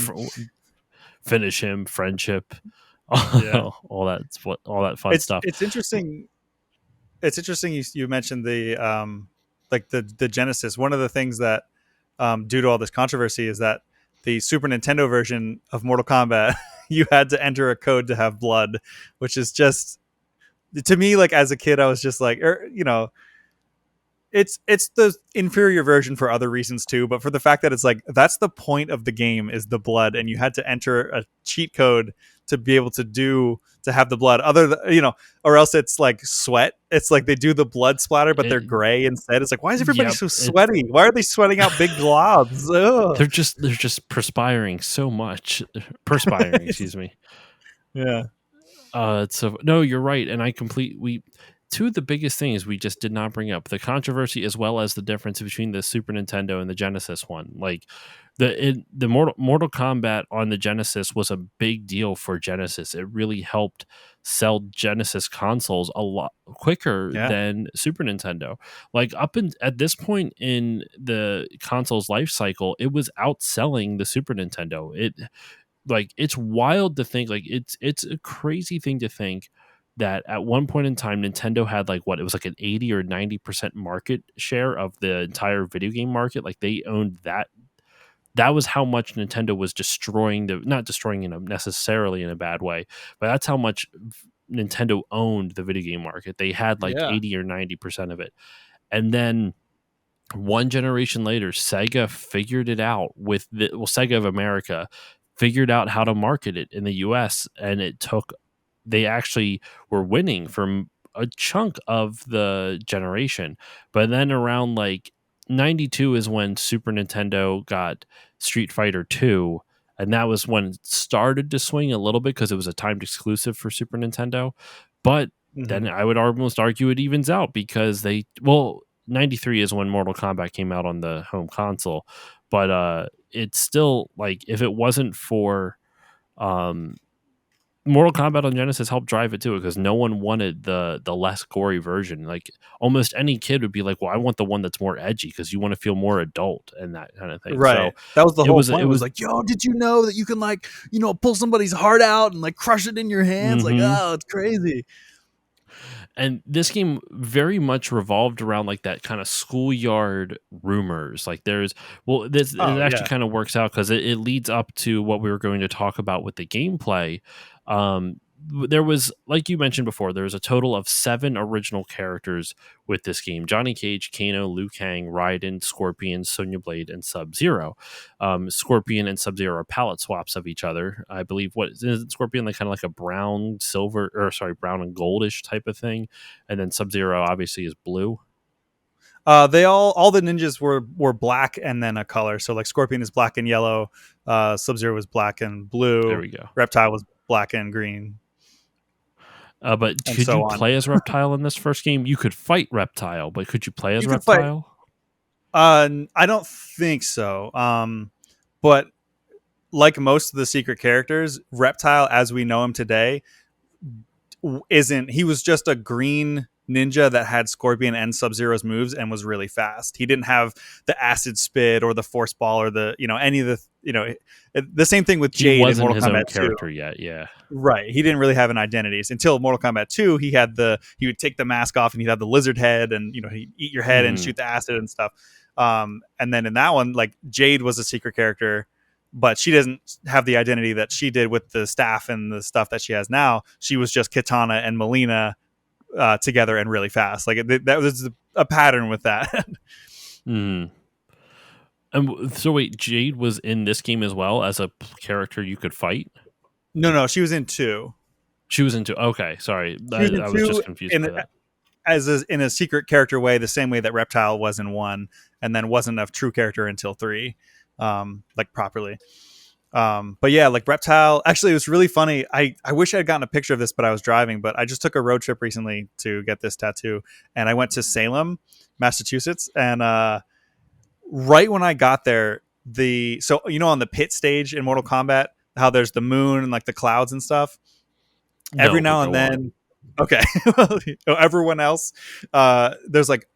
finish him, friendship, Yeah. all that fun It's stuff. it's interesting. It's interesting. You mentioned the like the Genesis. One of the things that due to all this controversy is that the Super Nintendo version of Mortal Kombat, you had to enter a code to have blood, which is just to me, like as a kid, I was just like, it's the inferior version for other reasons too, but for the fact that it's like that's the point of the game is the blood, and you had to enter a cheat code to be able to have the blood, or else it's like sweat. It's like they do the blood splatter, but they're It, gray instead. It's like, why is everybody yep, so it, sweaty? Why are they sweating out big globs? Ugh. they're just perspiring so much. Perspiring, excuse me. Yeah, So no, you're right, and we two of the biggest things we just did not bring up the controversy as well as the difference between the Super Nintendo and the Genesis one. Like the Mortal Kombat on the Genesis was a big deal for Genesis. It really helped sell Genesis consoles a lot quicker yeah, than Super Nintendo. Like at this point in the console's life cycle, it was outselling the Super Nintendo. It's wild to think, like it's a crazy thing to think that at one point in time Nintendo had like what it was like an 80 or 90% market share of the entire video game market. Like they owned that was how much Nintendo was destroying not destroying in necessarily in a bad way, but that's how much Nintendo owned the video game market. They had like yeah. 80 or 90% of it. And then one generation later, Sega figured it out Sega of America figured out how to market it in the US, and they actually were winning from a chunk of the generation. But then around like 92 is when Super Nintendo got Street Fighter 2, and that was when it started to swing a little bit because it was a timed exclusive for Super Nintendo. But then Hmm. I would almost argue it evens out because 93 is when Mortal Kombat came out on the home console, but it's still like if it wasn't for um Mortal Kombat on Genesis helped drive it too because no one wanted the less gory version. Like almost any kid would be like, "Well, I want the one that's more edgy because you want to feel more adult and that kind of thing." So Right. That was the it whole was point. it Was was like, yo, did you know that you can like, pull somebody's heart out and like crush it in your hands? Like, mhm. oh, it's crazy. And this game very much revolved around like that kind of schoolyard rumors. Like this it Oh actually yeah. kind of works out because it leads up to what we were going to talk about with the gameplay. Um, there was, like you mentioned before, there was a total of 7 original characters with this game: Johnny Cage, Kano, Liu Kang, Raiden, Scorpion, Sonya Blade, and Sub Zero. Scorpion and Sub Zero are palette swaps of each other. I believe what is Scorpion, like kind of like a brown silver, or sorry, brown and goldish type of thing, and then Sub Zero obviously is blue. They all the ninjas were black and then a color. So like Scorpion is black and yellow, Sub Zero was black and There blue, we go. Reptile was black and green, But and could so you on. play as Reptile in this first game? You could fight Reptile, but could you play as You could fight. Reptile? I don't think so. But like most of the secret characters, Reptile, as we know him today, isn't. He was just a green ninja that had Scorpion and Sub Zero's moves and was really fast. He didn't have the acid spit or the force ball or the any of the the same thing with He Jade in wasn't Mortal his own Kombat 2. character yet. Yeah. Right. He didn't really have an identity until Mortal Kombat 2. He would take the mask off and he'd have the lizard head and he'd eat your head and Hmm. shoot the acid and stuff. And then in that one, like Jade was a secret character, but she doesn't have the identity that she did with the staff and the stuff that she has now. She was just Kitana and Melina together and really fast. Like that was a pattern with that. Hmm. And so wait, Jade was in this game as well as a character you could fight. No, she was in 2. She was into. Okay, sorry, She was in I was just 2 confused in by that. in a secret character way, the same way that Reptile was in 1, and then wasn't a true character until 3, like properly. But yeah, like Reptile. Actually, it was really funny. I wish I had gotten a picture of this, but I was driving. But I just took a road trip recently to get this tattoo, and I went to Salem, Massachusetts, and right when I got there, on the pit stage in Mortal Kombat, how there's the moon and like the clouds and stuff. Every No, but now and go on. then, okay, everyone else, there's like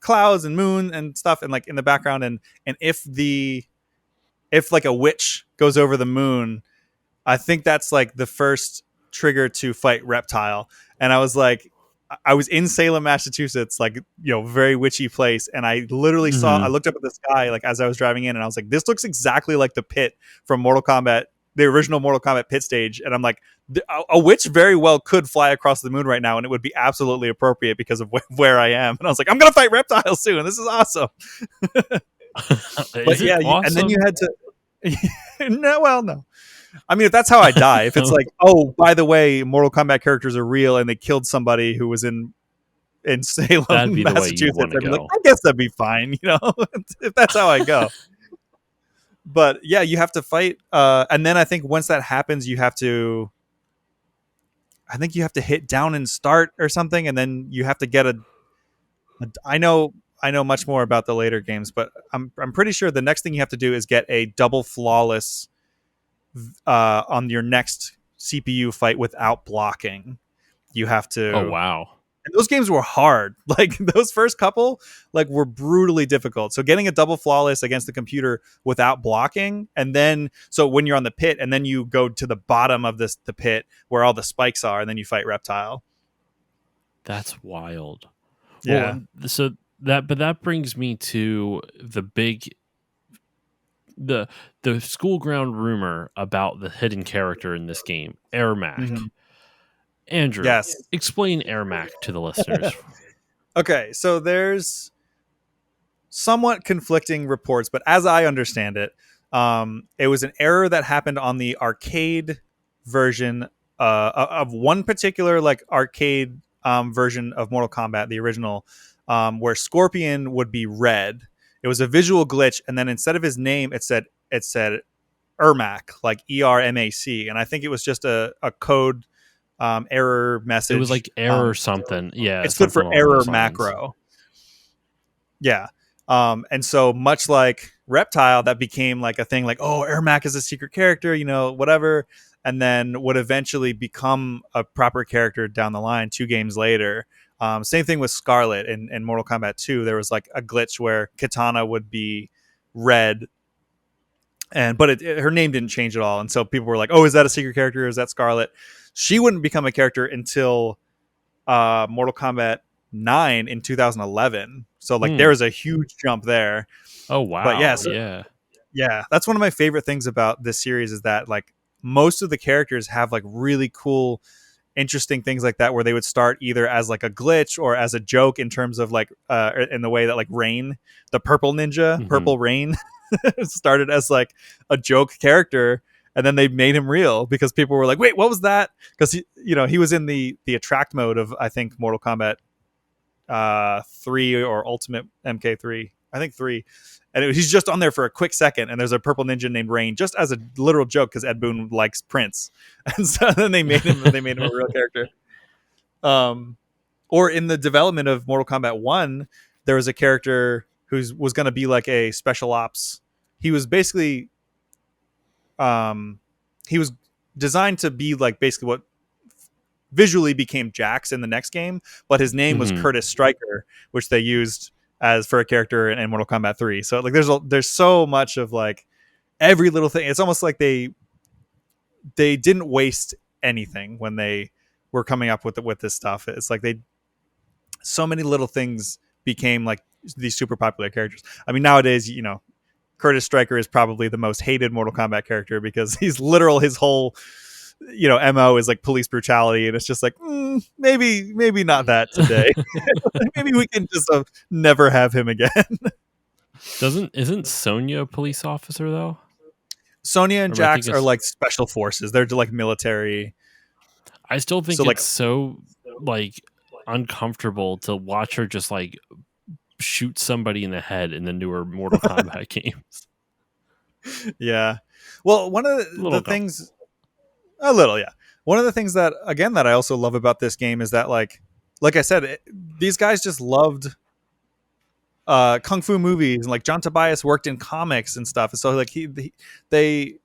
clouds and moon and stuff, and like in the background, and if like a witch goes over the moon, I think that's like the first trigger to fight Reptile. And I was like, I was in Salem, Massachusetts, like, very witchy place. And I literally I Hmm. looked up at the sky, like as I was driving in, and I was like, this looks exactly like the pit from Mortal Kombat the original Mortal Kombat pit stage, and I'm like, a witch very well could fly across the moon right now, and it would be absolutely appropriate because of where I am. And I was like, I'm gonna fight reptiles soon. This is awesome. But Is it yeah, and then you awesome? had to. No, well, no. I mean, if that's how I die, if it's like, oh, by the way, Mortal Kombat characters are real, and they killed somebody who was in That'd Salem, be the way you'd Massachusetts, want to I'd be like, go. I guess that'd be fine, if that's how I go. But yeah, you have to fight, and then I think once that happens, I think you have to hit down and start or something, and then you have to get I know much more about the later games, but I'm pretty sure the next thing you have to do is get a double flawless on your next CPU fight without blocking. You have Oh to. wow. And those games were hard. Like those first couple, like were brutally difficult. So getting a double flawless against the computer without blocking, and then so when you're on the pit, and then you go to the bottom of the pit where all the spikes are, and then you fight Reptile. That's wild. Yeah. Well, so that brings me to the the school ground rumor about the hidden character in this game, Ermac. Mhm. Andrew, Yes. explain Ermac to the listeners. Okay. So there's somewhat conflicting reports, but as I understand it, it was an error that happened on the arcade version of one particular like arcade version of Mortal Kombat, the original, where Scorpion would be red. It was a visual glitch, and then instead of his name, it said Ermac, like ERMAC, and I think it was just a code error It was message. like error something. Yeah, It stood something for along error those lines. macro. Yeah. And so much like Reptile, that became like a thing like, oh, Ermac is a secret character, whatever. And then would eventually become a proper character down the line 2 games later. Same thing with Scarlet in Mortal Kombat 2. There was like a glitch where Katana would be red, but her name didn't change at all. And so people were like, oh, is that a secret character? Is that Scarlet? She wouldn't become a character until Mortal Kombat 9 in 2011. So like there Hmm. was a huge jump there. Oh But wow. yes, Yeah. yeah, that's one of my favorite things about this series is that like most of the characters have like really cool interesting things like that where they would start either as like a glitch or as a joke in terms of like in the way that like Rain, the purple ninja, Hmm. Purple Rain started as like a joke character, and then they made him real because people were like, wait, what was that? Because he was in the attract mode of I think Mortal Kombat 3 or Ultimate MK3, I think 3, and he's just on there for a quick second, and there's a purple ninja named Rain just as a literal joke because Ed Boon likes Prince, and so then they made him a real character. um or in the development of Mortal Kombat 1, there was a character who was going to be like a special ops. He was basically he was designed to be like basically what visually became Jax in the next game, but his name was Hmm. Curtis Stryker, which they used as for a character in Mortal Kombat 3. So like there's so much of like every little thing. It's almost like they didn't waste anything when they were coming up with this stuff. It's like so many little things became like these super popular characters. I mean, nowadays, Curtis Stryker is probably the most hated Mortal Kombat character because his whole mo is like police brutality, and it's just like maybe not that today. Maybe we can just never have him again. Isn't Sonya a police officer though? Sonya and Or am I Jax thinking? are like special forces. They're like military. I still So think like it's so like uncomfortable to watch her just like shoot somebody in the head in the newer Mortal Kombat games. yeah. Well, one of A the little comfortable. things a little, yeah. One of the things that again that I also love about this game is that like I said, these guys just loved kung fu movies, and like John Tobias worked in comics and stuff. So like they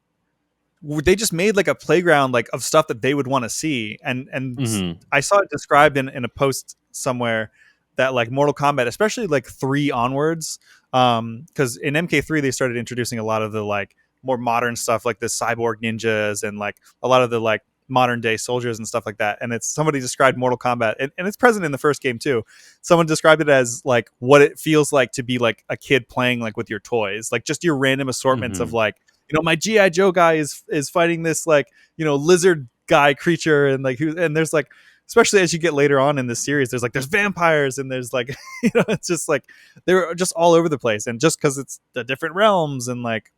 they just made like a playground like of stuff that they would want to see, and Hmm. I saw it described in a post somewhere that like Mortal Kombat, especially like 3 onwards, because in MK3 they started introducing a lot of the like more modern stuff like the cyborg ninjas and like a lot of the like modern day soldiers and stuff like that. And it's somebody described Mortal Kombat, and it's present in the first game too. Someone described it as like what it feels like to be like a kid playing like with your toys, like just your random assortments of Hmm. like my GI Joe guy is fighting this like lizard guy creature, and like and there's like, especially as you get later on in this series, there's vampires, and there's like it's just like they're just all over the place, and just because it's the different realms, and like,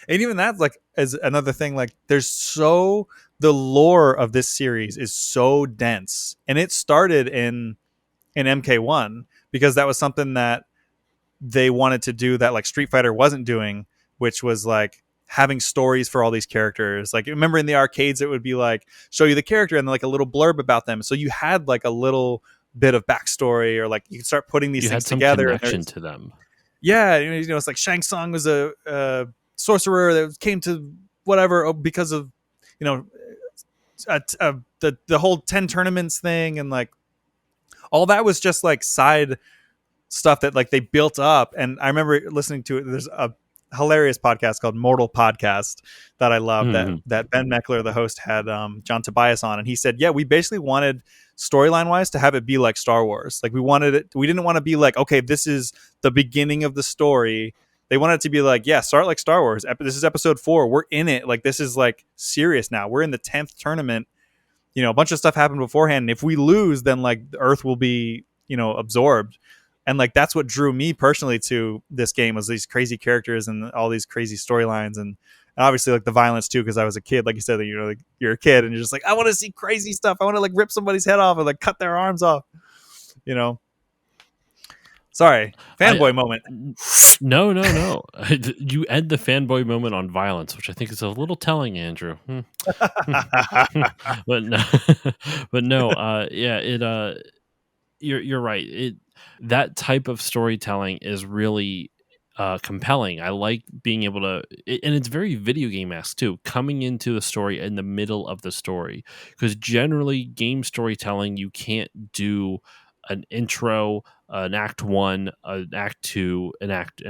and even that, like, as another thing, like the lore of this series is so dense, and it started in MK1 because that was something that they wanted to do that like Street Fighter wasn't doing, which was like having stories for all these characters. Like, remember in the arcades, it would be like show you the character and like a little blurb about them, so you had like a little bit of backstory, or like you could start putting these You things had some together. And connection to them. yeah, it's like Shang Tsung was a sorcerer that came to whatever because of you know the whole 10 tournaments thing, and like all that was just like side stuff that like they built up. And I remember listening to it. There's a hilarious podcast called Mortal Podcast that I love, Mm-hmm. that Ben Meckler, the host, had John Tobias on, and he said, yeah, we basically wanted storyline wise to have it be like Star Wars. Like we didn't want to be like, okay, this is the beginning of the story. They wanted it to be like, yeah, start like Star Wars. This is episode 4. We're in it. Like, this is like serious now. We're in the 10th tournament. A bunch of stuff happened beforehand. And if we lose, then like the Earth will be, absorbed. And like that's what drew me personally to this game, was these crazy characters and all these crazy storylines, and obviously like the violence too, because I was a kid. Like you said, like you're a kid and you're just like, I want to see crazy stuff. I want to like rip somebody's head off and like cut their arms off. Sorry, fanboy moment. No. You end the fanboy moment on violence, which I think is a little telling, Andrew. But no, but no. Yeah, you're right. That type of storytelling is really compelling. I like being able to, and it's very video game-esque too, coming into the story in the middle of the story, because generally game storytelling, you can't do an intro, an act 1, an act 2, an act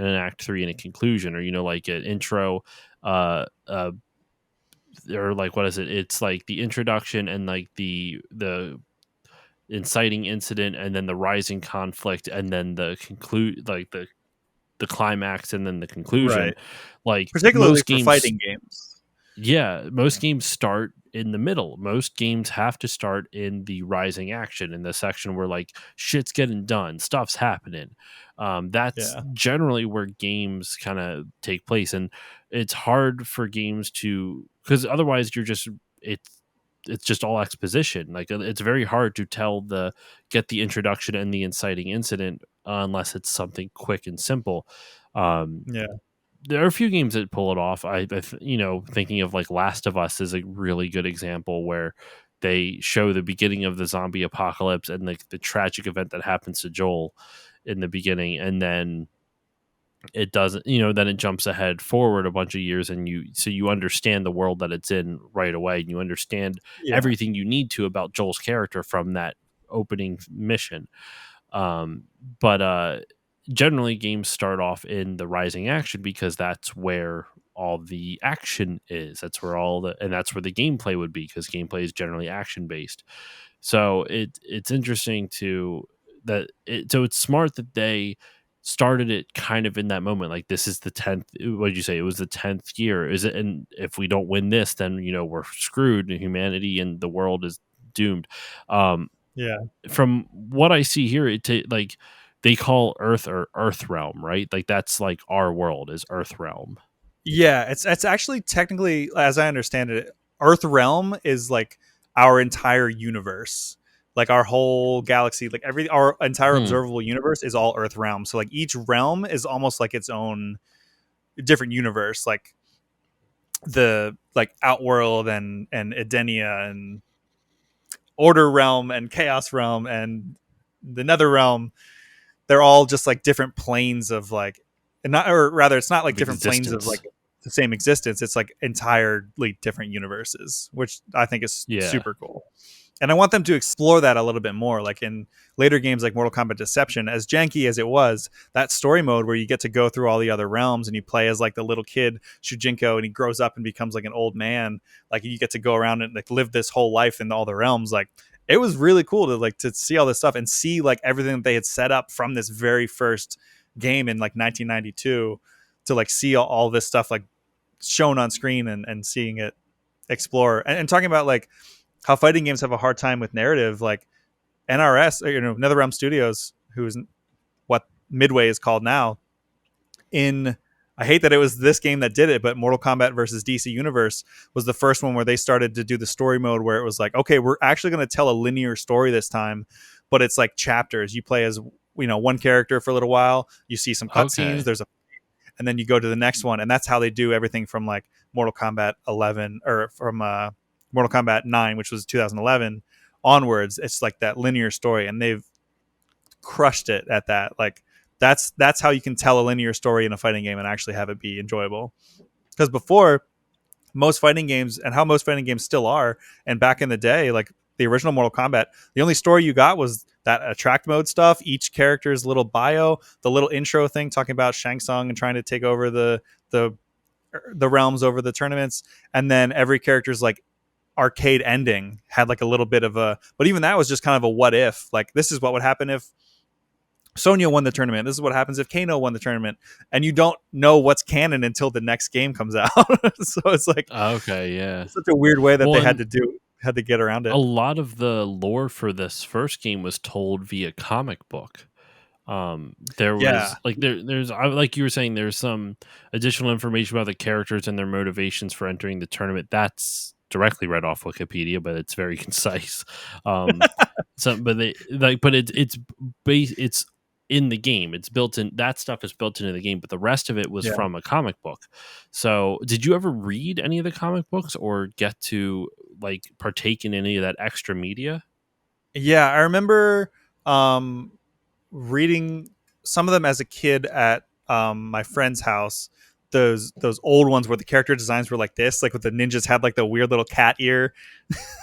3, and a conclusion, or like an intro, or like, what is it, it's like the introduction and like the inciting incident, and then the rising conflict, and then the conclude, like the climax, and then the conclusion. Right. Like Particularly most for games, fighting games. yeah, most games start in the middle. Most games have to start in the rising action, in the section where like shit's getting done, stuff's happening. That's Yeah. generally where games kind of take place, and it's hard for games to, because otherwise you're just, it's just all exposition. Like it's very hard to get the introduction and the inciting incident, unless it's something quick and simple. Um, Yeah. there are a few games that pull it off. Thinking of like Last of Us is a really good example, where they show the beginning of the zombie apocalypse and the tragic event that happens to Joel in the beginning, and then it doesn't, then it jumps ahead forward a bunch of years, and you understand the world that it's in right away, and you understand Yeah. everything you need to about Joel's character from that opening mission. um, but generally games start off in the rising action, because that's where all the action is, that's where the gameplay would be, because gameplay is generally action based. So it's interesting so it's smart that they started it kind of in that moment. Like, this is the 10th, what did you say, it was the 10th year, is it? And if we don't win this, then we're screwed, and humanity and the world is doomed. um Yeah. from what I see here, like they call Earth, or Earth Realm, right? Like that's like our world is Earth Realm. Yeah, it's actually technically, as I understand it, Earth Realm is like our entire universe, like our whole galaxy, like our entire Hmm. observable universe is all Earth Realm. So like each realm is almost like its own different universe, like the like Outworld and Edenia and Order Realm and Chaos Realm and the Nether Realm. They're all just like different planes of like, and not, or rather, it's not like Of different planes of like existence. the same existence. It's like entirely different universes, which I think is Yeah. super cool. And I want them to explore that a little bit more, like in later games like Mortal Kombat Deception. As janky as it was, that story mode where you get to go through all the other realms and you play as like the little kid Shujinko, and he grows up and becomes like an old man. Like you get to go around and like live this whole life in all the realms. Like it was really cool to see all this stuff and see like everything that they had set up from this very first game in like 1992, to like see all this stuff like shown on screen and seeing it explore and talking about like how fighting games have a hard time with narrative. Like NRS, or, NetherRealm Studios, who's what Midway is called now. In I hate that it was this game that did it, but Mortal Kombat versus DC Universe was the first one where they started to do the story mode where it was like, okay, we're actually going to tell a linear story this time, but it's like chapters. You play as one character for a little while, you see some cutscenes, Okay. and then you go to the next one, and that's how they do everything from like Mortal Kombat 11 or from Mortal Kombat 9, which was 2011 onwards. It's like that linear story, and they've crushed it at that. Like that's how you can tell a linear story in a fighting game and actually have it be enjoyable. Because before, most fighting games, and how most fighting games still are, and back in the day, like the original Mortal Kombat, the only story you got was that attract mode stuff, each character's little bio, the little intro thing talking about Shang Tsung and trying to take over the realms over the tournaments, and then every character's like arcade ending had like a little bit of a, but even that was just kind of a what if, like this is what would happen if Sonya won the tournament. This is what happens if Kano won the tournament, and you don't know what's canon until the next game comes out. So it's like Okay, yeah. such a weird way that Well, they and had to get around a it. lot of the lore for this first game was told via comic book. There Yeah, was like like you were saying, there's some additional information about the characters and their motivations for entering the tournament. That's directly read off Wikipedia, but it's very concise. Um, but they like, but it's in the game. It's built in. That stuff is built into the game, but the rest of it was yeah, from a comic book. So, did you ever read any of the comic books or get to like partake in any of that extra media? yeah. I remember um, reading some of them as a kid at my friend's house. Those old ones where the character designs were like this, like with the ninjas had like the weird little cat ear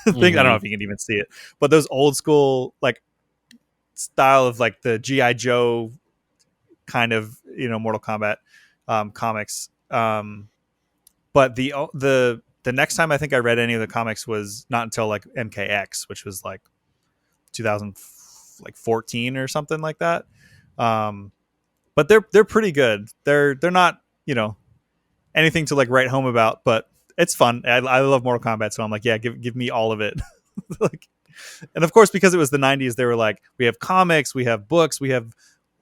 thing. I don't know Hmm. if you can even see it, but those old school like style of like the GI Joe kind of Mortal Kombat comics. But the next time I think I read any of the comics was not until like MKX, which was like 2014 or something like that. Um, but they're pretty good. They're not anything to like write home about, but it's fun. I love Mortal Kombat, so I'm like, yeah, give me all of it. Like, and of course, because it was the 90s, they were like, we have comics, we have books, we have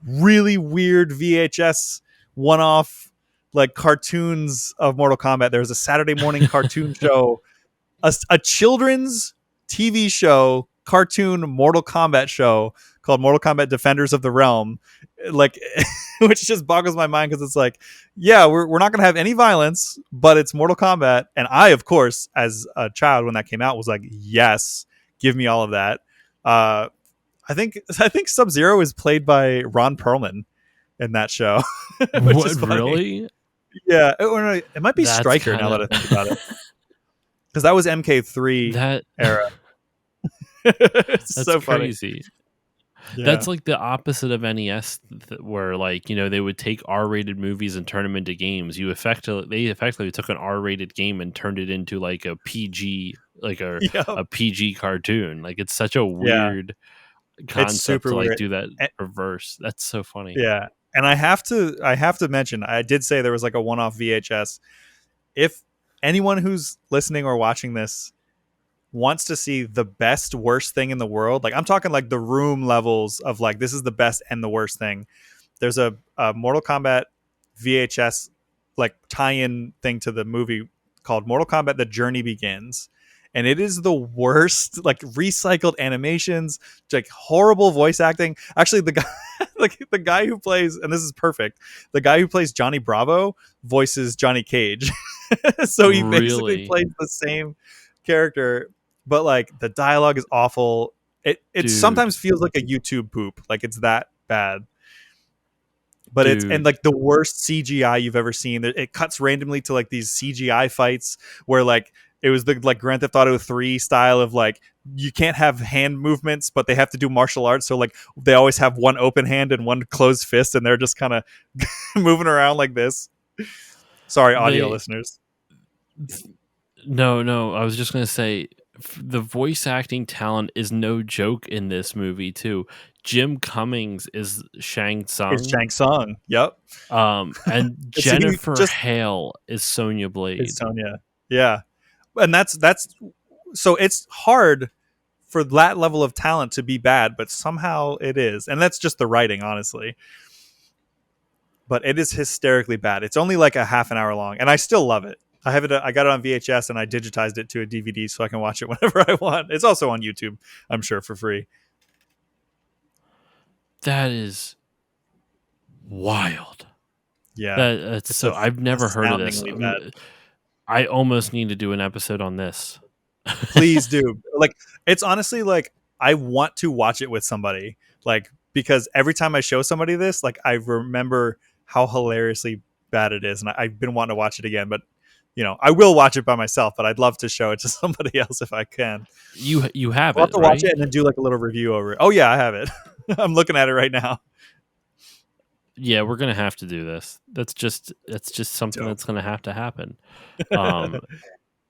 really weird VHS one-off like cartoons of Mortal Kombat. There was a Saturday morning cartoon show, a children's TV show, cartoon Mortal Kombat show called Mortal Kombat Defenders of the Realm, like, which just boggles my mind because it's like, yeah, we're not going to have any violence, but it's Mortal Kombat. And I, of course, as a child when that came out, was like, yes, give me all of that. Uh, I think Sub Zero is played by Ron Perlman in that show, which What is funny. really? Yeah, or no, it might be That's Striker kind now that of I think about it, because that was MK3 that. era. It's That's so funny. crazy. That's Yeah, like the opposite of NES, where like they would take R-rated movies and turn them into games. They effectively took an R-rated game and turned it into like a PG, like yeah, a PG cartoon. Like it's such a yeah. weird It's concept super to like weird. do that A- reverse. That's so funny. Yeah, and I have to mention, I did say there was like a one-off VHS. If anyone who's listening or watching this wants to see the best worst thing in the world, like I'm talking like the room levels of like this is the best and the worst thing. There's a Mortal Kombat VHS like tie-in thing to the movie called Mortal Kombat: The Journey Begins, and it is the worst, like recycled animations, like horrible voice acting. Actually, the guy, like the guy who plays, and this is perfect, the guy who plays Johnny Bravo voices Johnny Cage, so he basically Really, plays the same character, but like the dialogue is awful. It dude, sometimes feels like a YouTube poop, like it's that bad, but it's and dude. like the worst CGI you've ever seen. It cuts randomly to like these CGI fights where like it was the like Grand Theft Auto 3 style of like you can't have hand movements, but they have to do martial arts. So like they always have one open hand and one closed fist, and they're just kind of moving around like this. Sorry, audio They listeners. No, no. I was just gonna say the voice acting talent is no joke in this movie too. Jim Cummings is Shang It's Tsung. Shang Tsung. Yep. And So you Jennifer just Hale is Sonya it's Blade. Sonya. Yeah. And that's so it's hard for that level of talent to be bad, but somehow it is. And that's just the writing, honestly. But it is hysterically bad. It's only like a half an hour long, and I still love it. I have it. I got it on VHS, and I digitized it to a DVD so I can watch it whenever I want. It's also on YouTube, I'm sure, for free. That is wild. Yeah, That's it's so I've never heard of this. astoundingly bad. I almost need to do an episode on this. Please do. Like, it's honestly like I want to watch it with somebody, like because every time I show somebody this, like I remember how hilariously bad it is, and I've been wanting to watch it again, but I will watch it by myself, but I'd love to show it to somebody else if I can. You have We'll have it, to watch right? it and then do like a little review over it. Oh yeah, I have it. I'm looking at it right now. Yeah, we're gonna have to do this. It's just something Dope. that's gonna have to happen. Um,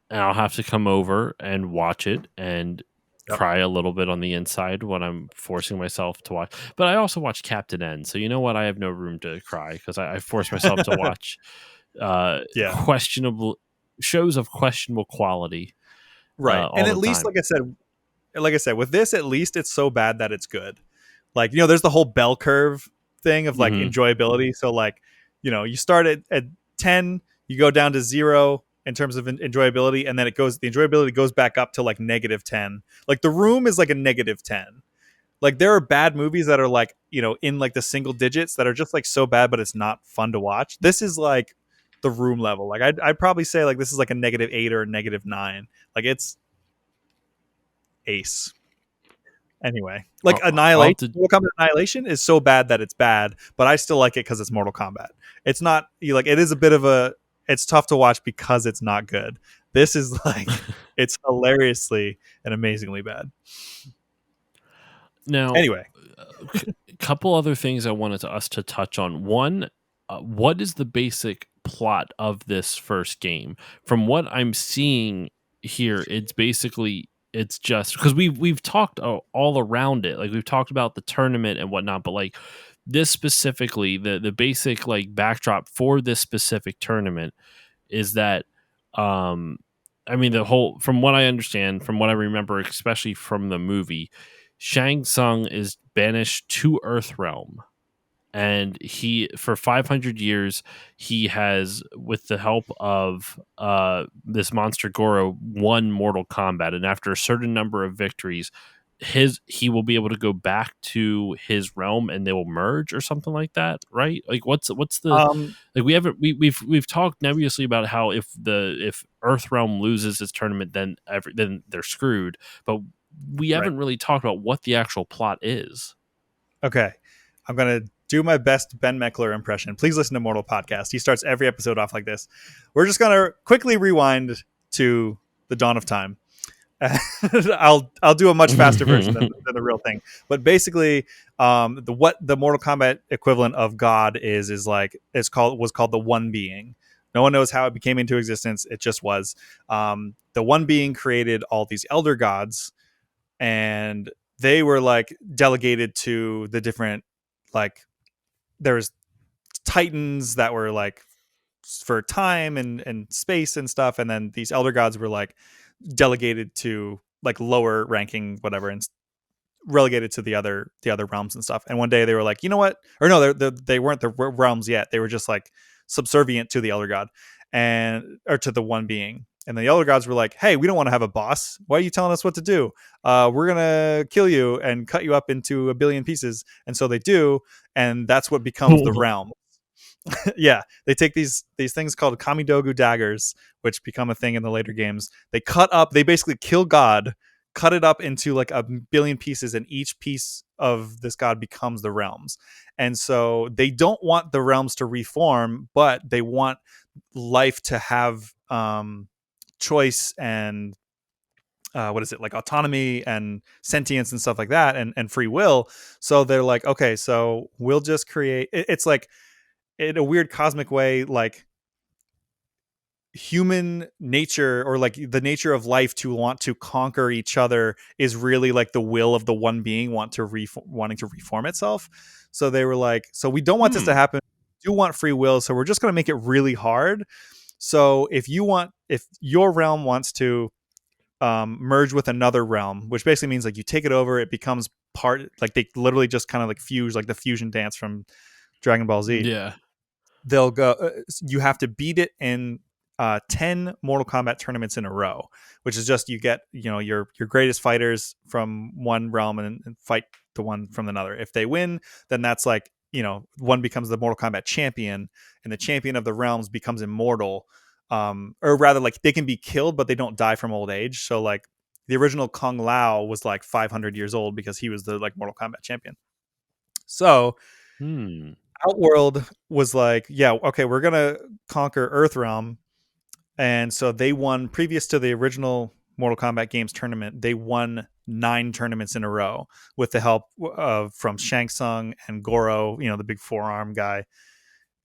and I'll have to come over and watch it and Yep. cry a little bit on the inside when I'm forcing myself to watch. But I also watch Captain N, so you know what? I have no room to cry because I force myself to watch Yeah. questionable shows of questionable quality Right. all And at the least time. like I said, with this, at least it's so bad that it's good. Like, there's the whole bell curve thing of like Hmm. enjoyability. So like, you start at 10, you go down to 0 in terms of enjoyability, and then the enjoyability goes back up to like -10. Like The Room is like a -10. Like there are bad movies that are like, in like the single digits that are just like so bad, but it's not fun to watch. This is like The Room level. Like I'd probably say like this is like a -8 or a -9. Like it's ace. Anyway, like I'll have Annihilation, to. Mortal Kombat Annihilation is so bad that it's bad, but I still like it because it's Mortal Kombat. It's not like it is a bit of a. It's tough to watch because it's not good. This is like it's hilariously and amazingly bad. Now, Anyway, a couple other things I wanted us to touch on. One, what is the basic plot of this first game? From what I'm seeing here, it's just because we've talked all around it. Like we've talked about the tournament and whatnot, but like this specifically, the basic like backdrop for this specific tournament is that um I mean the whole from what I understand, from what I remember, especially from the movie, Shang Tsung is banished to Earthrealm, and he for 500 years he has, with the help of this monster Goro, won Mortal Kombat, and after a certain number of victories he will be able to go back to his realm and they will merge or something like that, right? Like what's the um, like we've talked nebulously about how if Earthrealm loses its tournament then they're screwed, but we right. haven't really talked about what the actual plot is. Okay, I'm gonna do my best Ben Meckler impression. Please listen to Mortal Podcast. He starts every episode off like this. We're just gonna quickly rewind to the dawn of time. I'll do a much faster version than the real thing. But basically, what the Mortal Kombat equivalent of God is like was called the One Being. No one knows how it became into existence. It just was. The One Being created all these elder gods, and they were like delegated to the different, like there's titans that were like for time and space and stuff, and then these elder gods were like delegated to like lower ranking whatever and relegated to the other realms and stuff. And one day they were like, you know what, or no, they weren't the realms yet, they were just like subservient to the elder god and or to the One Being. And the elder gods were like, hey, we don't want to have a boss, why are you telling us what to do? We're gonna kill you and cut you up into a billion pieces. And so they do, and that's what becomes the realm. Yeah, they take these things called Kamidogu daggers, which become a thing in the later games. They basically kill God, cut it up into like a billion pieces, and each piece of this God becomes the realms. And so they don't want the realms to reform, but they want life to have choice and what is it, like autonomy and sentience and stuff like that, and free will. So they're like, okay, so we'll just create. It's like in a weird cosmic way, like human nature, or like the nature of life, to want to conquer each other is really like the will of the one being wanting to reform itself. So they were like, so we don't want this to Hmm. happen. We do want free will, so we're just going to make it really hard. So if your realm wants to merge with another realm, which basically means like you take it over, it becomes part, like they literally just kind of like fuse, like the fusion dance from Dragon Ball Z. Yeah. They'll go. You have to beat it in 10 Mortal Kombat tournaments in a row, which is just you get your greatest fighters from one realm and fight the one from another. If they win, then that's like one becomes the Mortal Kombat champion, and the champion of the realms becomes immortal. Or rather, like they can be killed, but they don't die from old age. So like the original Kung Lao was like 500 years old because he was the like Mortal Kombat champion. So Hmm. Outworld was like, yeah, okay, we're gonna conquer Earthrealm, and so they won previous to the original Mortal Kombat games tournament. They won 9 tournaments in a row with the help of from Shang Tsung and Goro, the big forearm guy.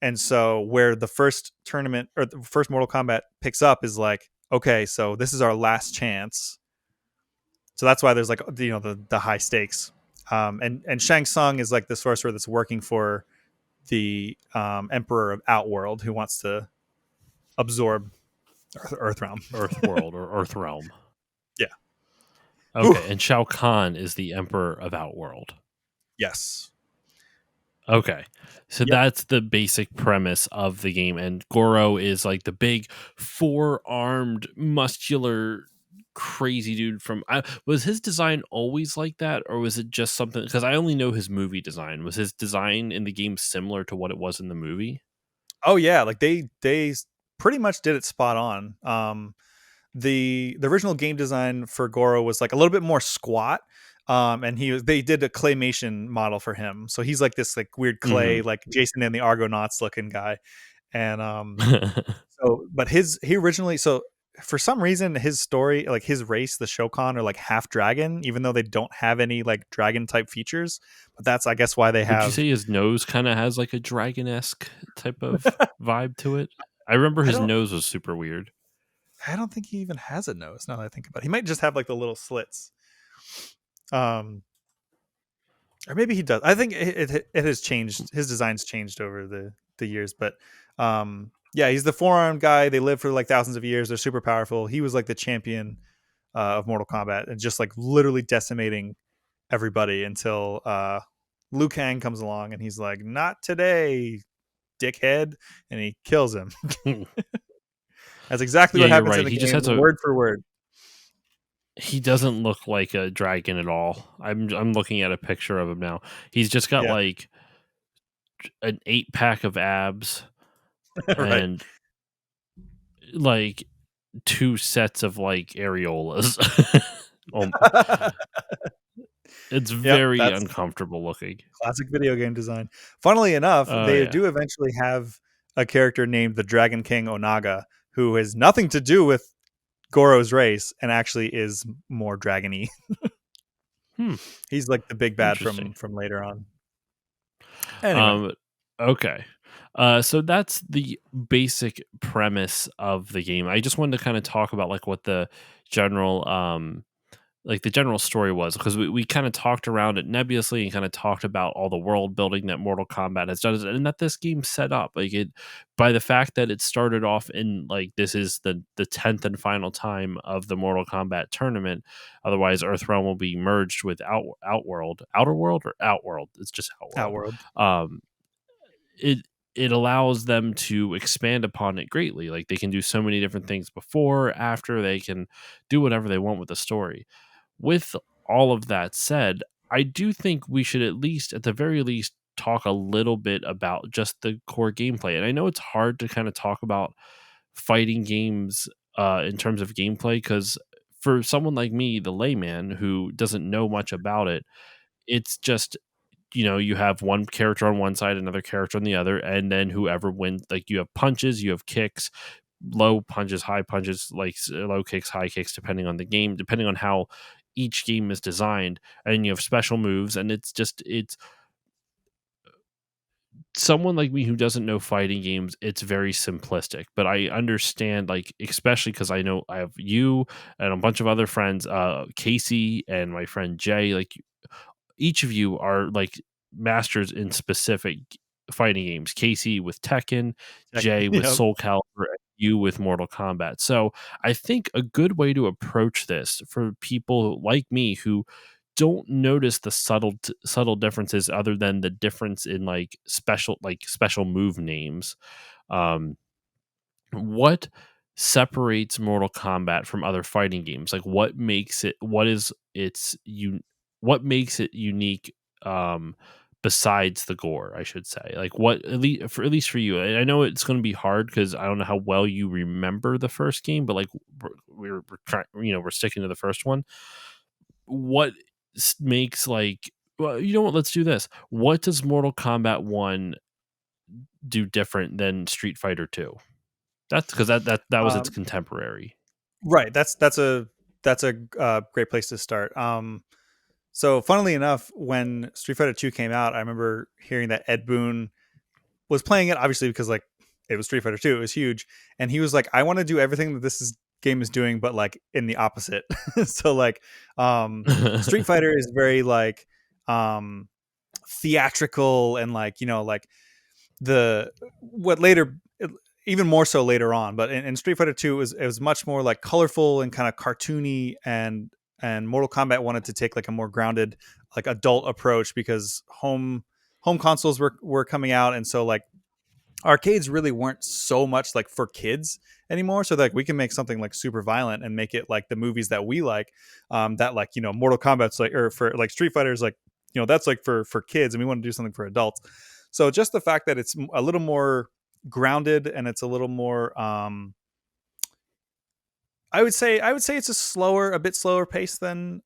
And so where the first tournament or the first Mortal Kombat picks up is like, okay, so this is our last chance. So that's why there's like the high stakes. And Shang Tsung is like the sorcerer that's working for the Emperor of Outworld, who wants to absorb Earthrealm. Earth World or Earth Realm. Yeah. Whew. Okay, and Shao Kahn is the Emperor of Outworld. Yes. Okay. So Yep. that's the basic premise of the game. And Goro is like the big 4-armed, muscular, crazy dude from. Was his design always like that? Or was it just something? Because I only know his movie design. Was his design in the game similar to what it was in the movie? Oh yeah, like they pretty much did it spot on. The original game design for Goro was like a little bit more squat. And they did a claymation model for him. So he's like this like weird clay, Hmm. like Jason and the Argonauts looking guy. And so but he originally, so for some reason his story, like his race, the Shokan, are like half dragon, even though they don't have any like dragon type features. But that's, I guess, why they Would you have. say his nose kind of has like a dragon esque type of vibe to it? I remember I his don't nose was super weird. I don't think he even has a nose now that I think about it. He might just have like the little slits. Um or maybe he does. I think it has changed. His design's changed over the years, but yeah, he's the forearm guy. They live for like thousands of years. They're super powerful. He was like the champion of Mortal Kombat, and just like literally decimating everybody until Liu Kang comes along and he's like, "Not today, dickhead," and he kills him. That's exactly Yeah, what you're happens in right. the He just game, has a word for word. he doesn't look like a dragon at all. I'm looking at a picture of him now. He's just got Yeah, like an 8-pack of abs right. and like 2 sets of like areolas. um, it's Yep, very that's uncomfortable looking. classic video game design. Funnily enough, Oh they yeah. do eventually have a character named the Dragon King Onaga, who has nothing to do with Goro's race and actually is more dragony. Hmm. He's like the big bad Interesting. from later on. Anyway, Um. Okay. So that's the basic premise of the game. I just wanted to kind of talk about like what the general like the general story was, because we kind of talked around it nebulously and kind of talked about all the world building that Mortal Kombat has done and that this game set up, like it, by the fact that it started off in like this is the 10th and final time of the Mortal Kombat tournament. Otherwise Earthrealm will be merged with Outworld, Outer World or Outworld. It's just Outworld. Outworld. um it it allows them to expand upon it greatly. Like they can do so many different things before, after, they can do whatever they want with the story. With all of that said, I do think we should at least, at the very least, talk a little bit about just the core gameplay. And I know it's hard to kind of talk about fighting games in terms of gameplay, because for someone like me, the layman who doesn't know much about it, it's just, you have one character on one side, another character on the other, and then whoever wins, like you have punches, you have kicks, low punches, high punches, like low kicks, high kicks, depending on the game, depending on how each game is designed, and you have special moves, and it's someone like me who doesn't know fighting games, it's very simplistic. But I understand, like, especially because I know I have you and a bunch of other friends, Casey and my friend Jay. Like, each of you are like masters in specific fighting games. Casey with Tekken, Jay with Yep. Soul Calibur, and you with Mortal Kombat. So I think a good way to approach this for people like me who don't notice the subtle differences other than the difference in special move names. Um, what separates Mortal Kombat from other fighting games? Like, what makes it? What is its you? What makes it unique? Besides the gore, I should say. Like, what at least for you? I know it's going to be hard because I don't know how well you remember the first game, but like we're trying, we're sticking to the first one. What makes like? Well, you know what? Let's do this. What does Mortal Kombat 1 do different than Street Fighter 2? That's because that was its Um, contemporary. right. That's a great place to start. So funnily enough, when Street Fighter 2 came out, I remember hearing that Ed Boon was playing it, obviously because like it was Street Fighter 2, it was huge, and he was like, I want to do everything that game is doing, but like in the opposite. So like, Street Fighter is very like um, theatrical and like like the what later even more so later on, but in Street Fighter 2 it was much more like colorful and kind of cartoony, and Mortal Kombat wanted to take like a more grounded like adult approach because home consoles were coming out, and so like arcades really weren't so much like for kids anymore, so like we can make something like super violent and make it like the movies that we like, that like Mortal Kombat's like, or for like Street Fighter's like that's like for kids, and we want to do something for adults. So just the fact that it's a little more grounded and it's a little more I would say it's a bit slower pace than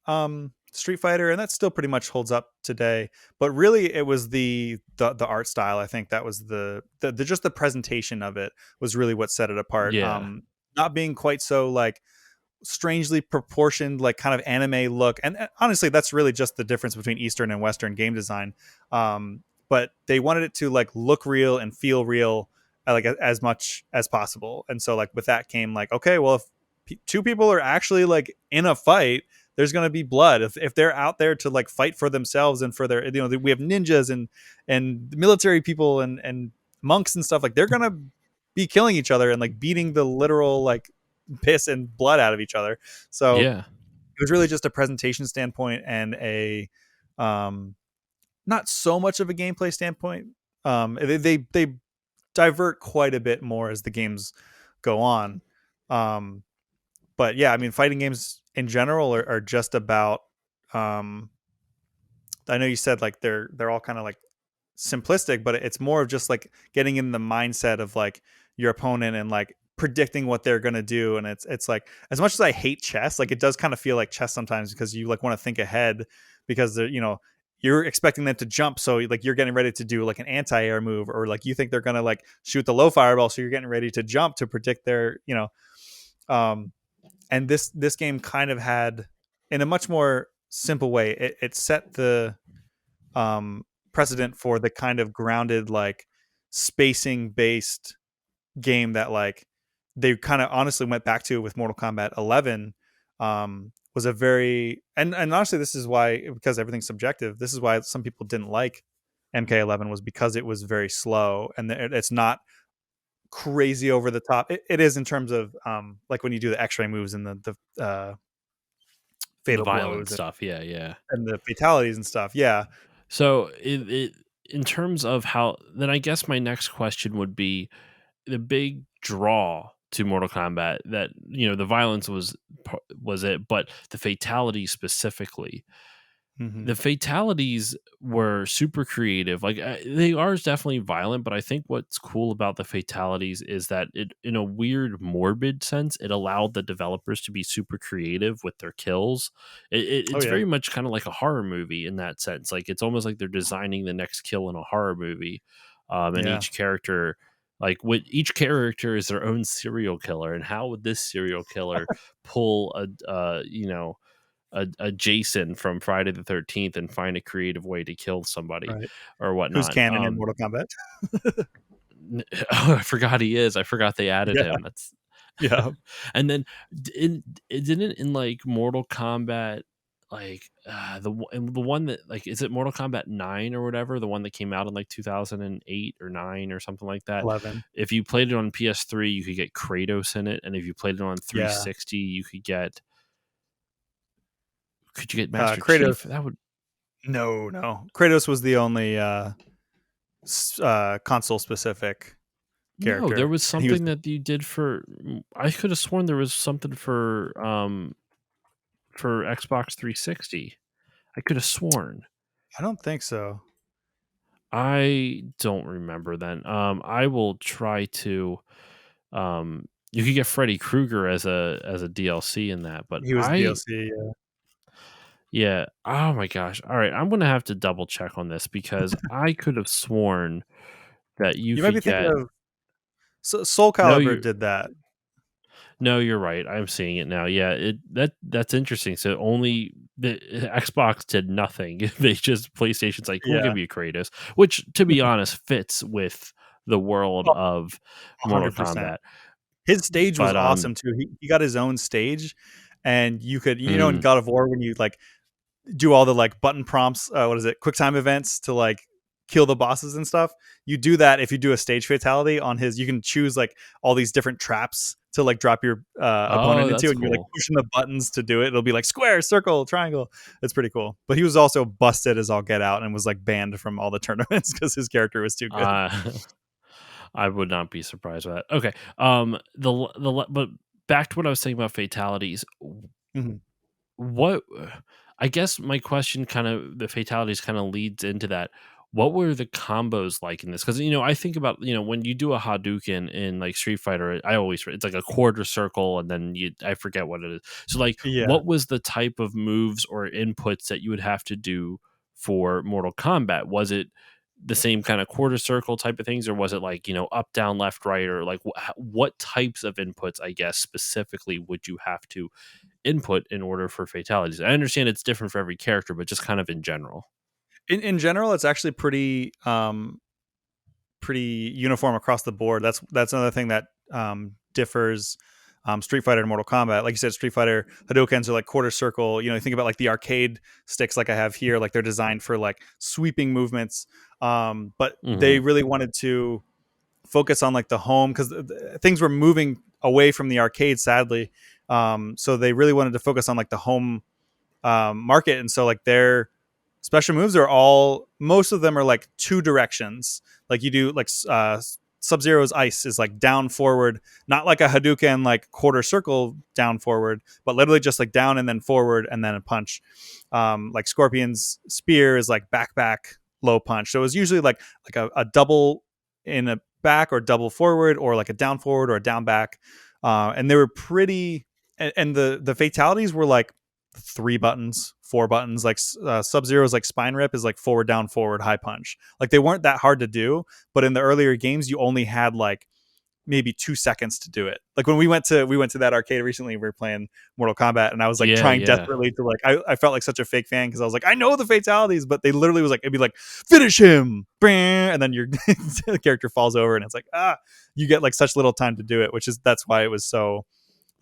Street Fighter, and that still pretty much holds up today. But really, it was the art style. I think that was the just the presentation of it was really what set it apart. Yeah. Not being quite so like strangely proportioned, like kind of anime look, and honestly, that's really just the difference between Eastern and Western game design. But they wanted it to like look real and feel real, like as much as possible. And so like with that came like, okay, well, if two people are actually like in a fight, there's going to be blood. If they're out there to like fight for themselves and for their, we have ninjas and military people and monks and stuff, like they're going to be killing each other and like beating the literal like piss and blood out of each other. So Yeah. it was really just a presentation standpoint and a um not so much of a gameplay standpoint. They divert quite a bit more as the games go on. um but yeah, I mean, fighting games in general are just about um I know you said like they're all kind of like simplistic, but it's more of just like getting in the mindset of like your opponent and like predicting what they're going to do. And it's like, as much as I hate chess, like it does kind of feel like chess sometimes because you like want to think ahead, because they're, you're expecting them to jump, so like you're getting ready to do like an anti-air move, or like you think they're going to like shoot the low fireball, so you're getting ready to jump to predict their um and this game kind of had, in a much more simple way, it set the um, precedent for the kind of grounded, like spacing based game that like they kind of honestly went back to with Mortal Kombat 11. Was a very, and honestly, this is why, because everything's subjective. This is why some people didn't like MK11, was because it was very slow and it's not crazy over the top. It is in terms of like when you do the X-ray moves and the The fatal violent blows stuff. Yeah, yeah. and the fatalities and stuff. Yeah. So it in terms of how, then I guess my next question would be the big draw to Mortal Kombat, that the violence was it, but the fatalities specifically. Hmm. The fatalities were super creative. Like, they are definitely violent, but I think what's cool about the fatalities is that it, in a weird morbid sense, it allowed the developers to be super creative with their kills. Oh It's yeah. very much kind of like a horror movie in that sense. Like, it's almost like they're designing the next kill in a horror movie. And Yeah. each character, like, with each character is their own serial killer, and how would this serial killer pull a a Jason from Friday the 13th and find a creative way to kill somebody Right. or Who's whatnot. canon in Mortal Kombat? Oh, I forgot he is. I forgot they added Yeah. him. That's Yeah. and then it didn't in like Mortal Kombat like the one that like is it Mortal Kombat 9 or whatever, the one that came out in like 2008 or 9 or something like that. 11. If you played it on PS3, you could get Kratos in it, and if you played it on Yeah. 360, could you get Master Kratos. Chief? That would No, no. Kratos was the only console specific no, there character. was And he was something that you did for I could have sworn there was something for Xbox 360. I could have sworn. I don't think so. I don't remember then. I will try to. You could get Freddy Krueger as a DLC in that, but He was DLC. Yeah. yeah. Oh my gosh. All right, I'm gonna have to double check on this because I could have sworn that you You might be could thinking get. of Soul No, Calibur you did that. no, you're right. I'm seeing it now. Yeah, that's interesting. So only the Xbox did nothing. They just PlayStation's like, we'll Yeah. give you Kratos, which to be honest fits with the world Oh, of Mortal 100%. Kombat. His stage was But awesome too. He got his own stage, and you could, in mm, God of War when you like do all the like button prompts, what is it, quick time events to like kill the bosses and stuff. You do that if you do a stage fatality on his. You can choose like all these different traps to like drop your oh, opponent into, that's and you're like cool. pushing the buttons to do it. It'll be like square, circle, triangle. It's pretty cool. But he was also busted as all get out and was like banned from all the tournaments because his character was too good. Uh, I would not be surprised by that. Okay. But back to what I was saying about fatalities. Mhm. What I guess my question kind of the fatalities kind of leads into that. What were the combos like in this? Because I think about when you do a Hadouken in like Street Fighter, I always it's like a quarter circle and then I forget what it is. So like, Yeah. what was the type of moves or inputs that you would have to do for Mortal Kombat? Was it the same kind of quarter circle type of things, or was it like up, down, left, right, or like what types of inputs? I guess specifically would you have to input in order for fatalities? I understand it's different for every character, but just kind of in general. In general, it's actually pretty uniform across the board. That's another thing that differs Street Fighter and Mortal Kombat. Like you said, Street Fighter Hadoukens are like quarter circle. You think about like the arcade sticks, like I have here, like they're designed for like sweeping movements. But Hmm. they really wanted to focus on like the home because things were moving away from the arcade, sadly. So they really wanted to focus on like the home market, and so like their special moves are all most of them are like two directions. Like you do like Sub Zero's ice is like down forward, not like a Hadouken like quarter circle down forward, but literally just like down and then forward and then a punch. Like Scorpion's spear is like back low punch. So it was usually like a double in a back or double forward or like a down forward or a down back. And they were pretty and the fatalities were like 3 buttons, 4 buttons. Like Sub Zero's like spine rip is like forward, down, forward, high punch. Like they weren't that hard to do, but in the earlier games, you only had like maybe 2 seconds to do it. Like when we went to that arcade recently, we were playing Mortal Kombat, and I was like Yeah, trying yeah. desperately to like I felt like such a fake fan because I was like I know the fatalities, but they literally was like it'd be like finish him, and then your character falls over, and it's like you get like such little time to do it, that's why it was so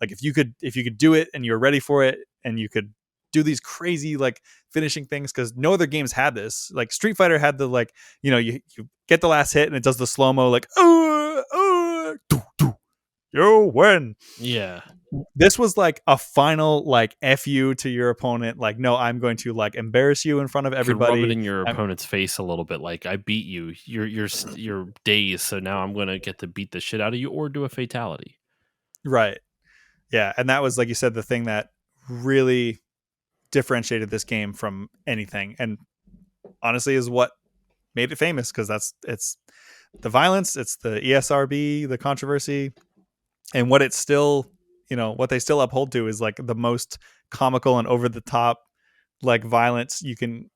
like if you could do it and you're ready for it and you could do these crazy like finishing things because no other games had this. Like Street Fighter had the like you get the last hit and it does the slow mo like you win. Yeah. This was like a final like fu to your opponent. Like no, I'm going to like embarrass you in front of Could rub it everybody. in your I'm, opponent's face a little bit, like I beat you. You're dazed, so now I'm gonna get to beat the shit out of you or do a fatality. right. Yeah, and that was like you said the thing that really differentiated this game from anything, and honestly is what made it famous because it's the violence, it's the ESRB, the controversy, and what it's still what they still uphold to is like the most comical and over the top like violence you can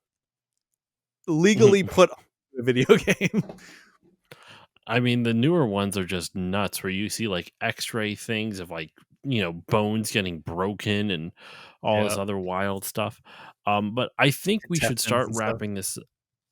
legally put on a video game. I mean, the newer ones are just nuts where you see like x-ray things of like bones getting broken and all this Yeah, other wild stuff. But I think we should intestines start and stuff. wrapping this.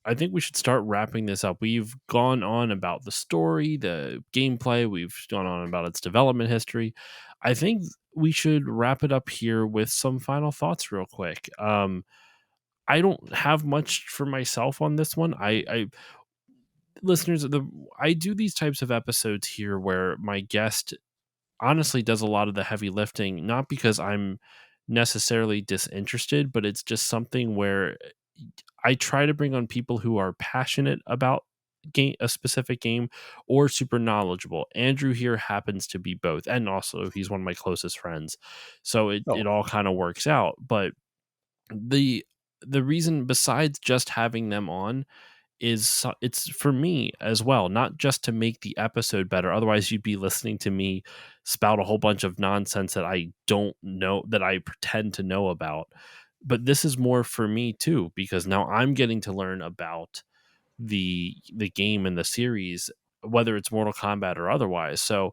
I think we should start wrapping this up. We've gone on about the story, the gameplay. We've gone on about its development history. I think we should wrap it up here with some final thoughts, real quick. I don't have much for myself on this one. I listeners, I do these types of episodes here where my guest honestly does a lot of the heavy lifting, not because I'm necessarily disinterested, but it's just something where I try to bring on people who are passionate about a specific game or super knowledgeable. Andrew here happens to be both, and also he's one of my closest friends, so it Oh, all kind of works out. But the the reason, besides just having them on, it's for me as well, not just to make the episode better. Otherwise, you'd be listening to me spout a whole bunch of nonsense that I don't know, that I pretend to know about. But this is more for me too, because now I'm getting to learn about the game and the series, whether it's Mortal Kombat or otherwise. So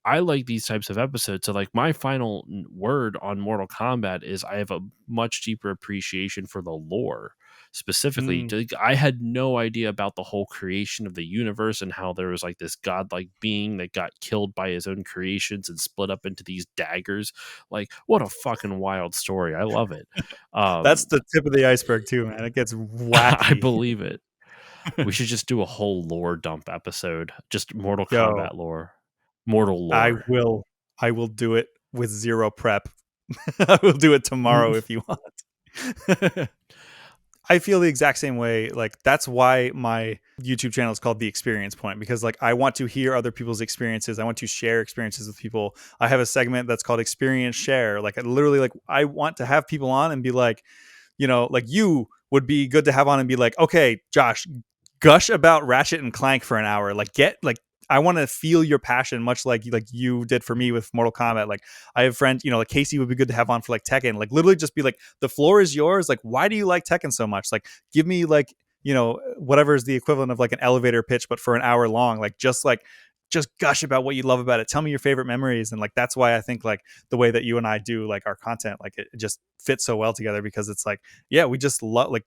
I like these types of episodes. So, like, my final word on Mortal Kombat is I have a much deeper appreciation for the lore. Specifically, mm. I had no idea about the whole creation of the universe and how there was like this godlike being that got killed by his own creations and split up into these daggers. Like, what a fucking wild story! I love it. That's Um, the tip of the iceberg too, man. It gets I wacky. believe it. We should just do a whole lore dump episode, just Mortal Yo, Kombat lore, Mortal I lore. will. I will do it with zero prep. I will do it tomorrow if you want. I feel the exact same way. Like that's why my YouTube channel is called The Experience Point, because like I want to hear other people's experiences. I want to share experiences with people. I have a segment that's called Experience Share. Like I literally, like I want to have people on and be like, like you would be good to have on and be like, okay, Josh, gush about Ratchet and Clank for an hour. Like get like I want to feel your passion, much like you did for me with Mortal Kombat. Like I have friends, like Casey would be good to have on for like Tekken. Like literally just be like, the floor is yours. Like why do you like Tekken so much? Like give me like whatever is the equivalent of like an elevator pitch, but for an hour long. Like just gush about what you love about it. Tell me your favorite memories, and like that's why I think like the way that you and I do like our content, like it just fits so well together, because it's like, yeah, we just love like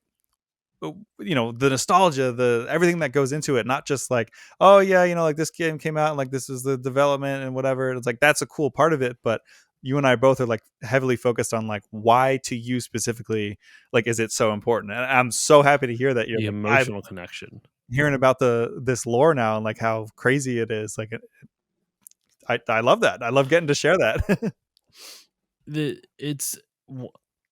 the nostalgia, the everything that goes into it, not just like, oh yeah, like this game came out and like this is the development and whatever. It's like that's a cool part of it, but you and I both are like heavily focused on like why to you specifically, like is it so important? And I'm so happy to hear that you're The like, I'm emotional connection. hearing about this lore now and like how crazy it is. Like I love that. I love getting to share that. It's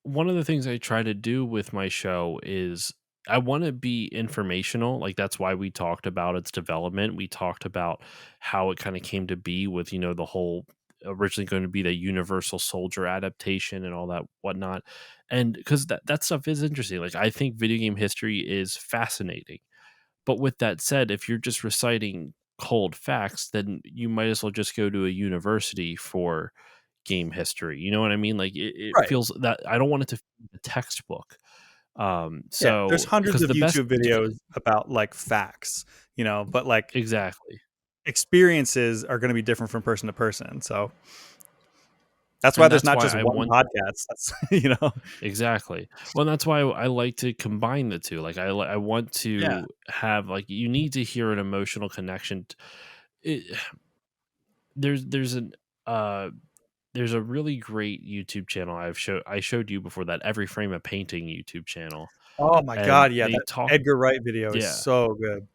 one of the things I try to do with my show is I want to be informational. Like, that's why we talked about its development. We talked about how it kind of came to be with, the whole originally going to be the Universal Soldier adaptation and all that whatnot. And because that stuff is interesting. Like, I think video game history is fascinating. But with that said, if you're just reciting cold facts, then you might as well just go to a university for game history. You know what I mean? Like, it Right. feels that I don't want it to feel like a textbook. Yeah, there's So hundreds because of the best YouTube videos about like facts, but like exactly. experiences are going to be different from person to person. So that's why And there's that's not why just I one want podcast. That's. exactly. Well, that's why I like to combine the two. Like, I want Yeah. to have, like, you need to hear an emotional connection. It, there's an uh there's a really great YouTube channel I showed you before, that Every Frame a Painting YouTube channel, Oh my and god, yeah, they that talk. Edgar Wright video is Yeah, so good.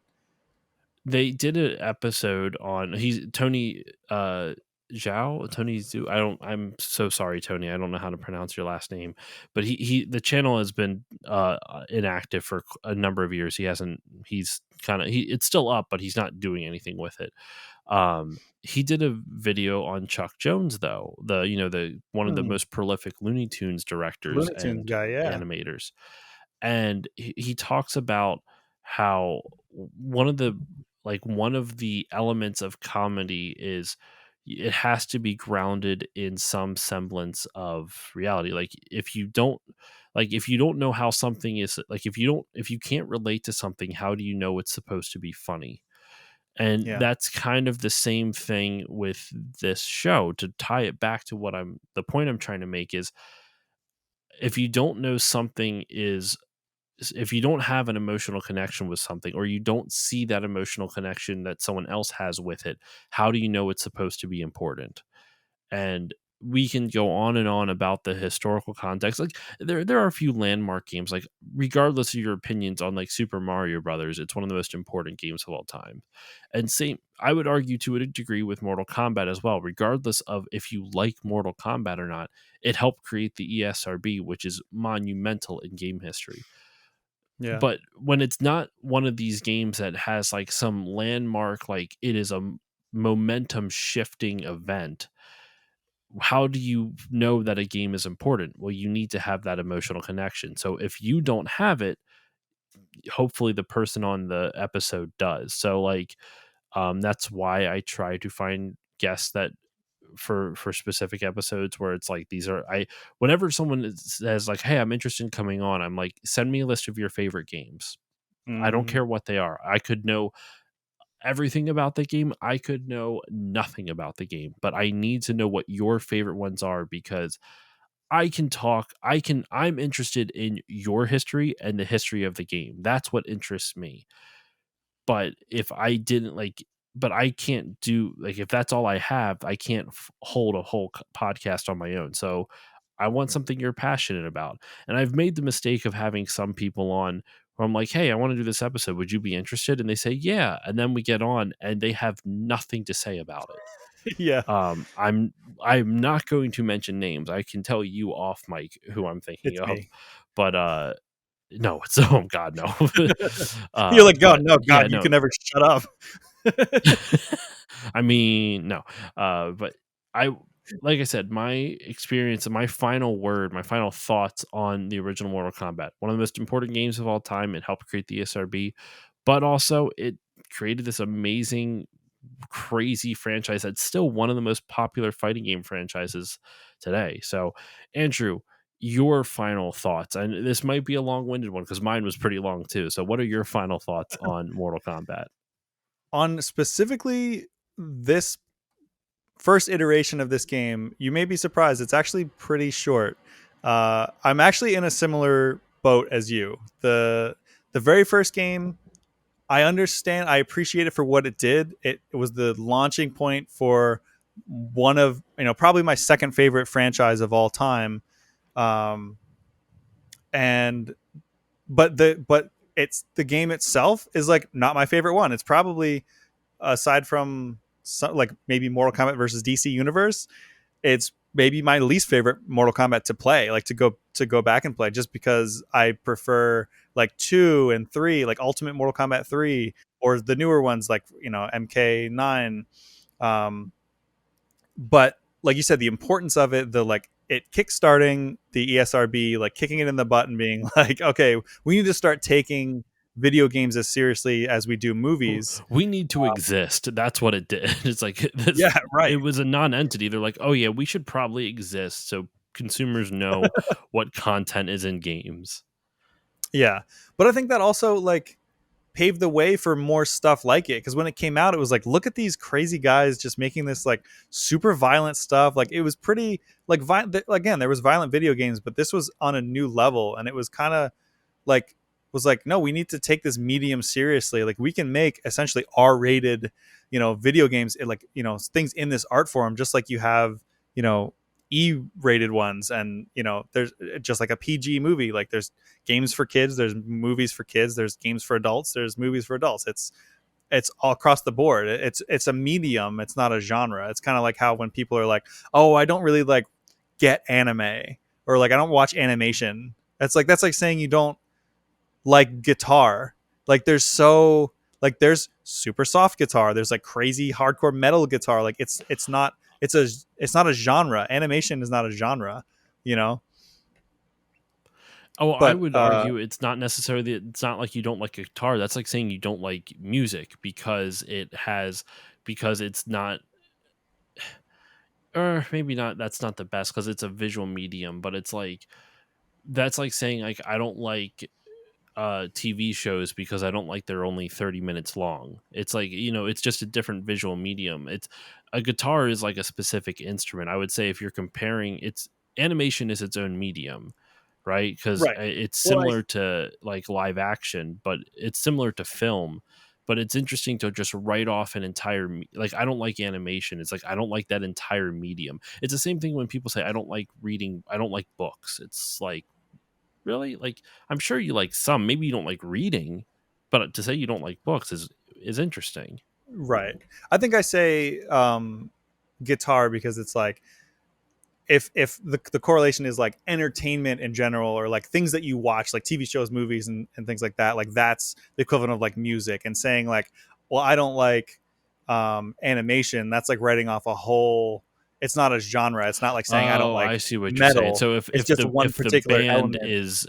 they did an episode on, he's Tony Zhao, Tony Zhu. I'm so sorry, Tony. I don't know how to pronounce your last name, but the channel has been inactive for a number of years. He's kind of, it's still up, but he's not doing anything with it. He did a video on Chuck Jones, though, the one of the Hmm. most prolific Looney Tunes directors Looney Tunes and guy, yeah. animators, and he talks about how one of the elements of comedy is it has to be grounded in some semblance of reality. If you don't know how something is, like, if you can't relate to something, how do you know it's supposed to be funny? And Yeah. that's kind of the same thing with this show. To tie it back to the point I'm trying to make is, if you don't know something is if you don't have an emotional connection with something, or you don't see that emotional connection that someone else has with it, how do you know it's supposed to be important? And we can go on and on about the historical context. Like, there are a few landmark games, like, regardless of your opinions on like Super Mario Brothers, it's one of the most important games of all time. And same, I would argue to a degree with Mortal Kombat as well. Regardless of if you like Mortal Kombat or not, it helped create the ESRB, which is monumental in game history. Yeah. But when it's not one of these games that has like some landmark, like it is a momentum shifting event, how do you know that a game is important? Well, you need to have that emotional connection. So if you don't have it, hopefully the person on the episode does. So like, that's why I try to find guests that, for specific episodes, where it's like, these are, I whenever someone says like, hey, I'm interested in coming on, I'm like, send me a list of your favorite games. I don't Hmm. care what they are. I could know everything about the game. I could know nothing about the game, but I need to know what your favorite ones are, because I can talk. I'm interested in your history and the history of the game. That's what interests me. But if I didn't like, but I can't do, like, if that's all I have, I can't hold a whole podcast on my own. So I want something you're passionate about. And I've made the mistake of having some people on where I'm like, hey, I want to do this episode. Would you be interested? And they say, yeah. And then we get on and they have nothing to say about it. Yeah. Um, I'm I'm not going to mention names. I can tell you off mic who I'm thinking It's of, me. but no, it's oh god, no. You're like, God, But no, yeah, God, you no. can never shut up. I mean, no. But I, like I said, my experience and my final word, my final thoughts on the original Mortal Kombat, one of the most important games of all time. It helped create the SRB, but also it created this amazing, crazy franchise that's still one of the most popular fighting game franchises today. So, Andrew, your final thoughts, and this might be a long-winded one because mine was pretty long too. So, what are your final thoughts on Mortal Kombat? On specifically this first iteration of this game, you may be surprised. It's actually pretty short. I'm actually in a similar boat as you. The very first game, I understand. I appreciate it for what it did. It was the launching point for one of, probably my second favorite franchise of all time. Um, and but it's the game itself is like not my favorite one. It's probably, aside from like maybe Mortal Kombat versus DC Universe, it's maybe my least favorite Mortal Kombat to play, like to go back and play, just because I prefer like 2 and 3, like Ultimate Mortal Kombat 3, or the newer ones like MK9. Um, but like you said, the importance of it, the like it kickstarting the ESRB, like kicking it in the butt and being like, okay, we need to start taking video games as seriously as we do movies. We need to exist. That's what it did. It's like this. Yeah, right. It was a non-entity. They're like, oh yeah, we should probably exist so consumers know what content is in games. Yeah, but I think that also like paved the way for more stuff like it, because when it came out, it was like, look at these crazy guys just making this like super violent stuff. Like it was pretty like again, there was violent video games, but this was on a new level, and it was kind of like, was like, no, we need to take this medium seriously. Like we can make essentially R-rated, video games, like, things in this art form, just like you have, you know, E-rated ones, and there's just like a PG movie. Like there's games for kids, there's movies for kids, there's games for adults, there's movies for adults. It's all across the board. It's a medium. It's not a genre. It's kind of like how when people are like, oh, I don't really like get anime, or like I don't watch animation. That's like saying you don't like guitar. Like there's super soft guitar. There's like crazy hardcore metal guitar. Like it's not a genre. Animation is not a genre, you know. Oh, I But would argue it's not necessarily. It's not like you don't like guitar. That's like saying you don't like music because it's not, or maybe not. That's not the best because it's a visual medium. But it's like, that's like saying like I don't like TV shows because I don't like they're only 30 minutes long. It's like, it's just a different visual medium. It's a guitar is like a specific instrument. I would say if you're comparing it's animation is its own medium, right? Because Right. it's Well, similar to like live action, but it's similar to film. But it's interesting to just write off an entire like I don't like animation. It's like I don't like that entire medium. It's the same thing when people say I don't like reading, I don't like books. It's like really? Like, I'm sure you like some. Maybe you don't like reading, but to say you don't like books is interesting. right. I think I say guitar because it's like if the correlation is like entertainment in general or like things that you watch like TV shows, movies, and things like that, like that's the equivalent of like music. And saying like, well, I don't like animation, that's like writing off a whole, it's not a genre. It's not like saying I don't Oh, I like see what you're saying. metal. So It's just one if the particular band element. is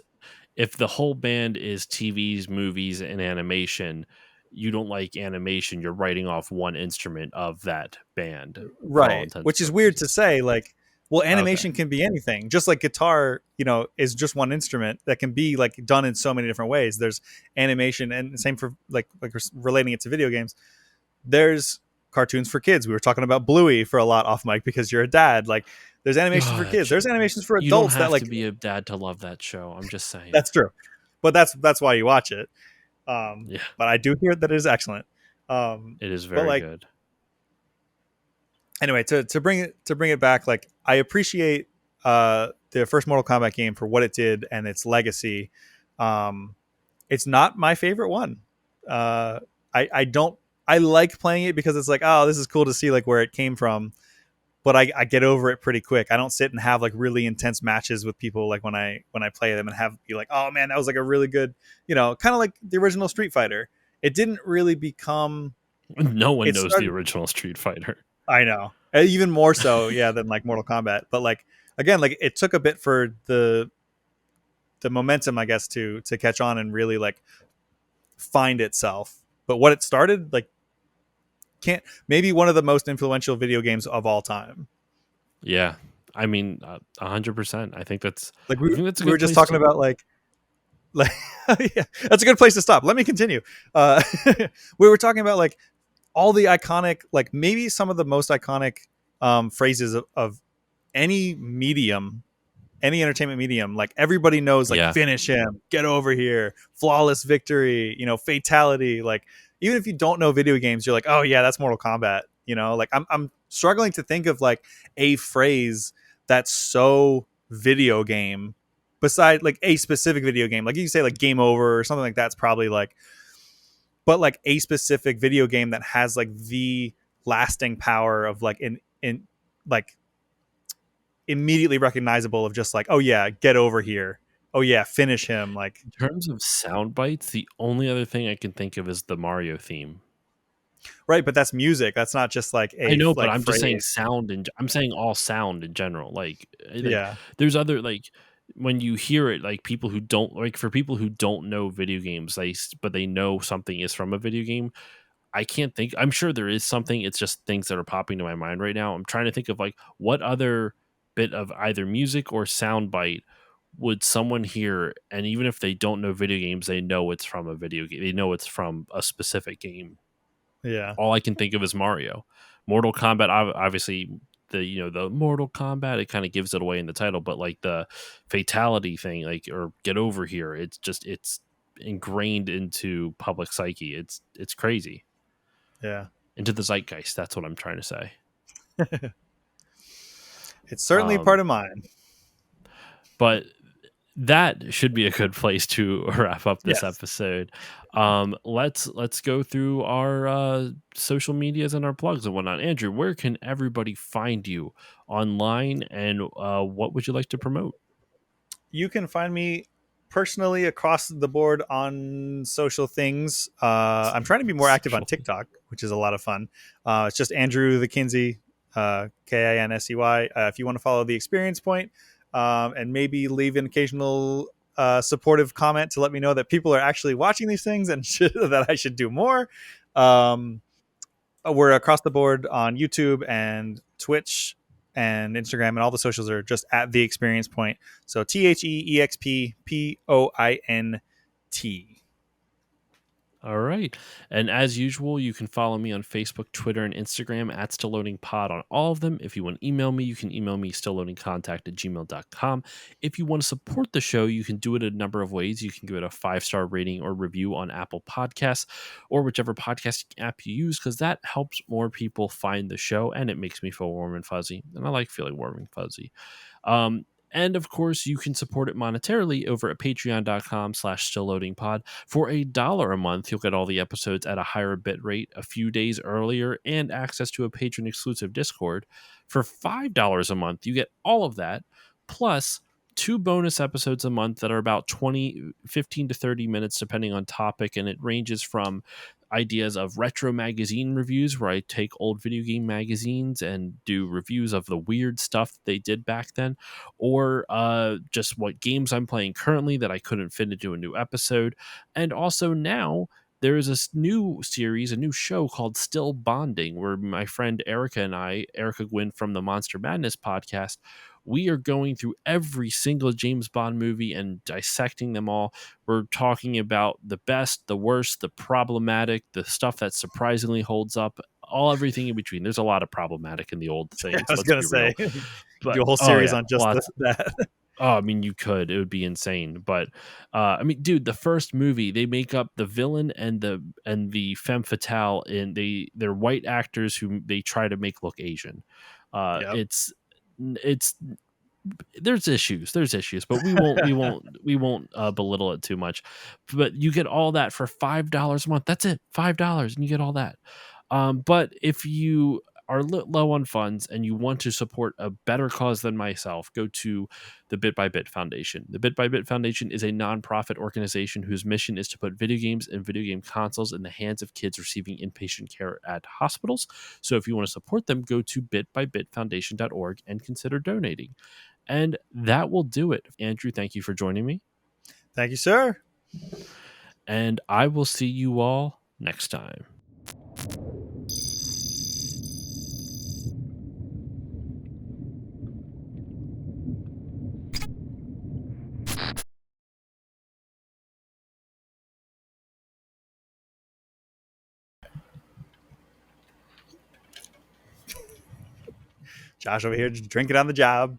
if the whole band is TVs, movies, and animation, you don't like animation. You're writing off one instrument of that band for all Right, intents which and is weird to purposes. say. Like, well, Okay. animation can be anything. Just like guitar, is just one instrument that can be like done in so many different ways. There's animation, and same for like relating it to video games. There's cartoons for kids. We were talking about Bluey for a lot off mic because you're a dad. Like, there's animation for Oh, kids. There's animations for you don't adults that have to like. be a dad to love that show. I'm just saying. That's true, but that's why you watch it. Yeah, But I do hear that it is excellent. it is But very like, good. anyway, to bring it back, like I appreciate the first Mortal Kombat game for what it did and its legacy. It's not my favorite one. I don't, I like playing it because it's like, oh, this is cool to see like where it came from, but I get over it pretty quick. I don't sit and have like really intense matches with people like when I play them and have be like, oh man, that was like a really good, kind of like the original Street Fighter. It didn't really become. No one It knows the started. original Street Fighter. I know. Even more so, yeah, than like Mortal Kombat. But like again, like it took a bit for the momentum, I guess, to catch on and really like find itself. But what it started, like, can't maybe one of the most influential video games of all time. Yeah, I mean, 100%. Like I we think that's a we were good just place talking to. about like yeah, that's a good place to stop. Let me continue. Uh, we were talking about like all the iconic, like maybe some of the most iconic phrases of any medium, any entertainment medium. Like everybody knows like Yeah, finish him, get over here, flawless victory, fatality. Like even if you don't know video games, you're like, oh yeah, that's Mortal Kombat. Like I'm struggling to think of like a phrase that's so video game beside like a specific video game. Like you can say like game over or something like that's probably like, but like a specific video game that has like the lasting power of like in like immediately recognizable of just like, oh yeah, get over here, oh yeah, finish him, like. in terms of sound bites, the only other thing I can think of is the Mario theme. Right, but that's music, that's not just like I a know, but like I'm just saying phrase. sound, and I'm saying all sound in general. Like Yeah, there's other like when you hear it, like people who don't like for people who don't know video games, but they know something is from a video game. I can't think. I'm sure there is something. It's just things that are popping to my mind right now. I'm trying to think of like what other bit of either music or sound bite would someone hear, and even if they don't know video games, they know it's from a video game. They know it's from a specific game. yeah, All I can think of is Mario. Mortal Kombat, obviously, the Mortal Kombat, it kind of gives it away in the title, but like the fatality thing, like or get over here, it's ingrained into public psyche. It's crazy yeah. into the zeitgeist. That's what I'm trying to say. It's certainly part Um, of mine. but that should be a good place to wrap up this Yes. episode. Let's go through our social medias and our plugs and whatnot. Andrew, where can everybody find you online, and what would you like to promote? You can find me personally across the board on social things. I'm trying to be more active on Social thing. TikTok, which is a lot of fun. It's just Andrew the Kinsey, Kinsey. If you want to follow the experience point, and maybe leave an occasional supportive comment to let me know that people are actually watching these things and that I should do more. Um, we're across the board on YouTube and Twitch and Instagram, and all the socials are just at the experience point. So TheExpPoint. T. All right. And as usual, you can follow me on Facebook, Twitter, and Instagram at StillLoadingPod on all of them. If you want to email me, you can email me stillloadingcontact@gmail.com. If you want to support the show, you can do it a number of ways. You can give it a 5-star rating or review on Apple Podcasts or whichever podcast app you use, because that helps more people find the show and it makes me feel warm and fuzzy. And I like feeling warm and fuzzy. Um, and of course, you can support it monetarily over at patreon.com/stillloadingpod. For $1 a month, you'll get all the episodes at a higher bit rate a few days earlier and access to a patron exclusive Discord. For $5 a month, you get all of that, plus 2 bonus episodes a month that are about 15 to 30 minutes, depending on topic. And it ranges from ideas of retro magazine reviews, where I take old video game magazines and do reviews of the weird stuff they did back then, or just what games I'm playing currently that I couldn't fit into a new episode. And also now there is a new series, a new show called Still Bonding, where my friend Erica and I, Erica Gwynn from the Monster Madness podcast, we are going through every single James Bond movie and dissecting them all. We're talking about the best, the worst, the problematic, the stuff that surprisingly holds up, all everything in between. There's a lot of problematic in the old I things, was let's gonna be real. say, But do a whole oh series yeah, on just lots. that. Oh, I mean, you could. It would be insane. But I mean, dude, the first movie, they make up the villain and the femme fatale, and they're white actors who they try to make look Asian. Uh, Yep. it's it's there's issues, but we won't belittle it too much. But you get all that for $5 a month. That's it, $5, and you get all that. But if you are low on funds and you want to support a better cause than myself, go to the Bit by Bit Foundation. The Bit by Bit Foundation is a nonprofit organization whose mission is to put video games and video game consoles in the hands of kids receiving inpatient care at hospitals. So if you want to support them, go to bitbybitfoundation.org and consider donating. And that will do it. Andrew, thank you for joining me. Thank you, sir. And I will see you all next time. Josh over here just drinking on the job.